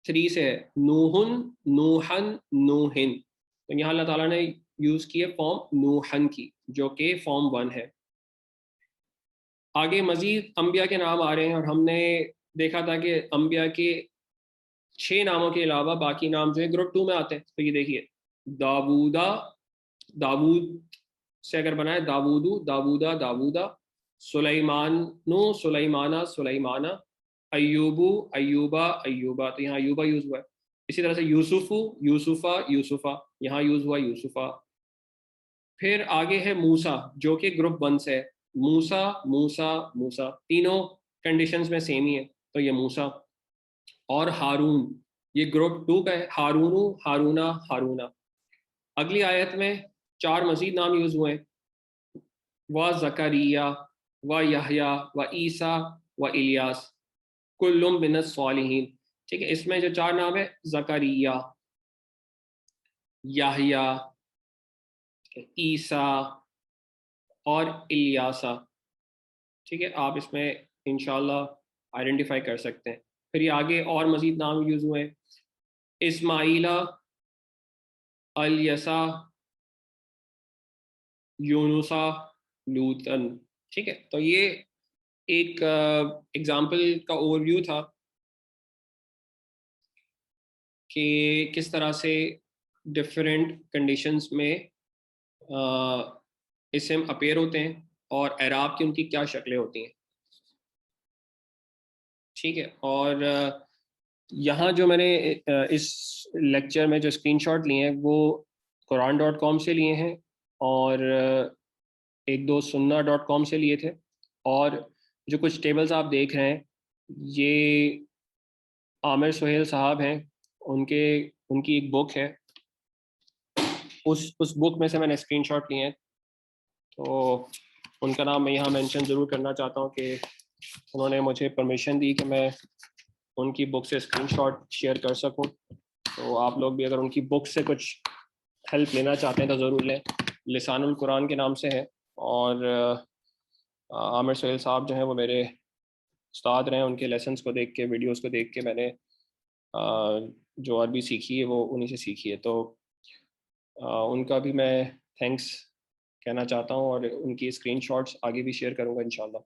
3 سے ہے, نوحن. تو یہاں اللہ تعالیٰ نے یوز کی ہے فارم نوحن کی جو کہ فارم 1 ہے. آگے مزید انبیاء کے نام آ رہے ہیں, اور ہم نے دیکھا تھا کہ انبیاء کے 6 ناموں کے علاوہ باقی نام جو ہے گروپ 2 میں آتے ہیں. تو یہ دیکھیے داود سے اگر بنائے داوودہ, سلیمانہ, ایوبہ, تو یہاں ایوبہ یوز ہوا ہے. اسی طرح سے یوسفہ, یہاں یوز ہوا یوسفہ. پھر آگے ہے موسیٰ جو کہ گروپ 1 سے ہے, موسیٰ تینوں کنڈیشنز میں سیم ہی ہے, تو یہ موسیٰ. اور ہارون یہ گروپ 2 کا ہے, ہارونہ. اگلی آیت میں 4 مزید نام یوز ہوئے ہیں, و زکریہ, و یحییٰ, و عیسیٰ, و الیاس, کل من الصالحین, ٹھیک ہے. اس میں جو 4 نام ہے زکریہ, یحییٰ, عیسیٰ اور الیاسا, ٹھیک ہے. آپ اس میں انشاءاللہ آئیڈینٹیفائی کر سکتے ہیں. پھر یہ آگے اور مزید نام یوز ہوئے ہیں, اسماعیلہ, الیسا, یونسا, لوطن, ٹھیک ہے. تو یہ ایک ایگزامپل کا اوور ویو تھا کہ کس طرح سے ڈفرینٹ کنڈیشنز میں اسم اپیئر ہوتے ہیں اور اعراب کی ان کی کیا شکلیں ہوتی ہیں, ٹھیک ہے. اور یہاں جو میں نے اس لیکچر میں جو اسکرین شاٹ لیے ہیں وہ quran.com سے لیے ہیں, اور 12sunna.com سے لیے تھے. اور جو کچھ ٹیبلز آپ دیکھ رہے ہیں یہ عامر سہیل صاحب ہیں, ان کی ایک بک ہے اس بک میں سے میں نے اسکرین شاٹ لیے ہیں، تو ان کا نام میں یہاں مینشن ضرور کرنا چاہتا ہوں کہ انہوں نے مجھے پرمیشن دی کہ میں ان کی بک سے اسکرین شاٹ شیئر کر سکوں. تو آپ لوگ بھی اگر ان کی بک سے کچھ ہیلپ لینا چاہتے ہیں تو ضرور لیں. لسان القرآن کے نام سے ہے، اور عامر سہیل صاحب جو ہیں وہ میرے استاد رہے ہیں. ان کے لیسنس کو دیکھ کے، ویڈیوز کو دیکھ کے میں نے جو عربی سیکھی ہے وہ انہی سے سیکھی ہے. تو ان کا بھی میں تھینکس کہنا چاہتا ہوں، اور ان کی اسکرین شاٹس آگے بھی شیئر کروں گا انشاءاللہ.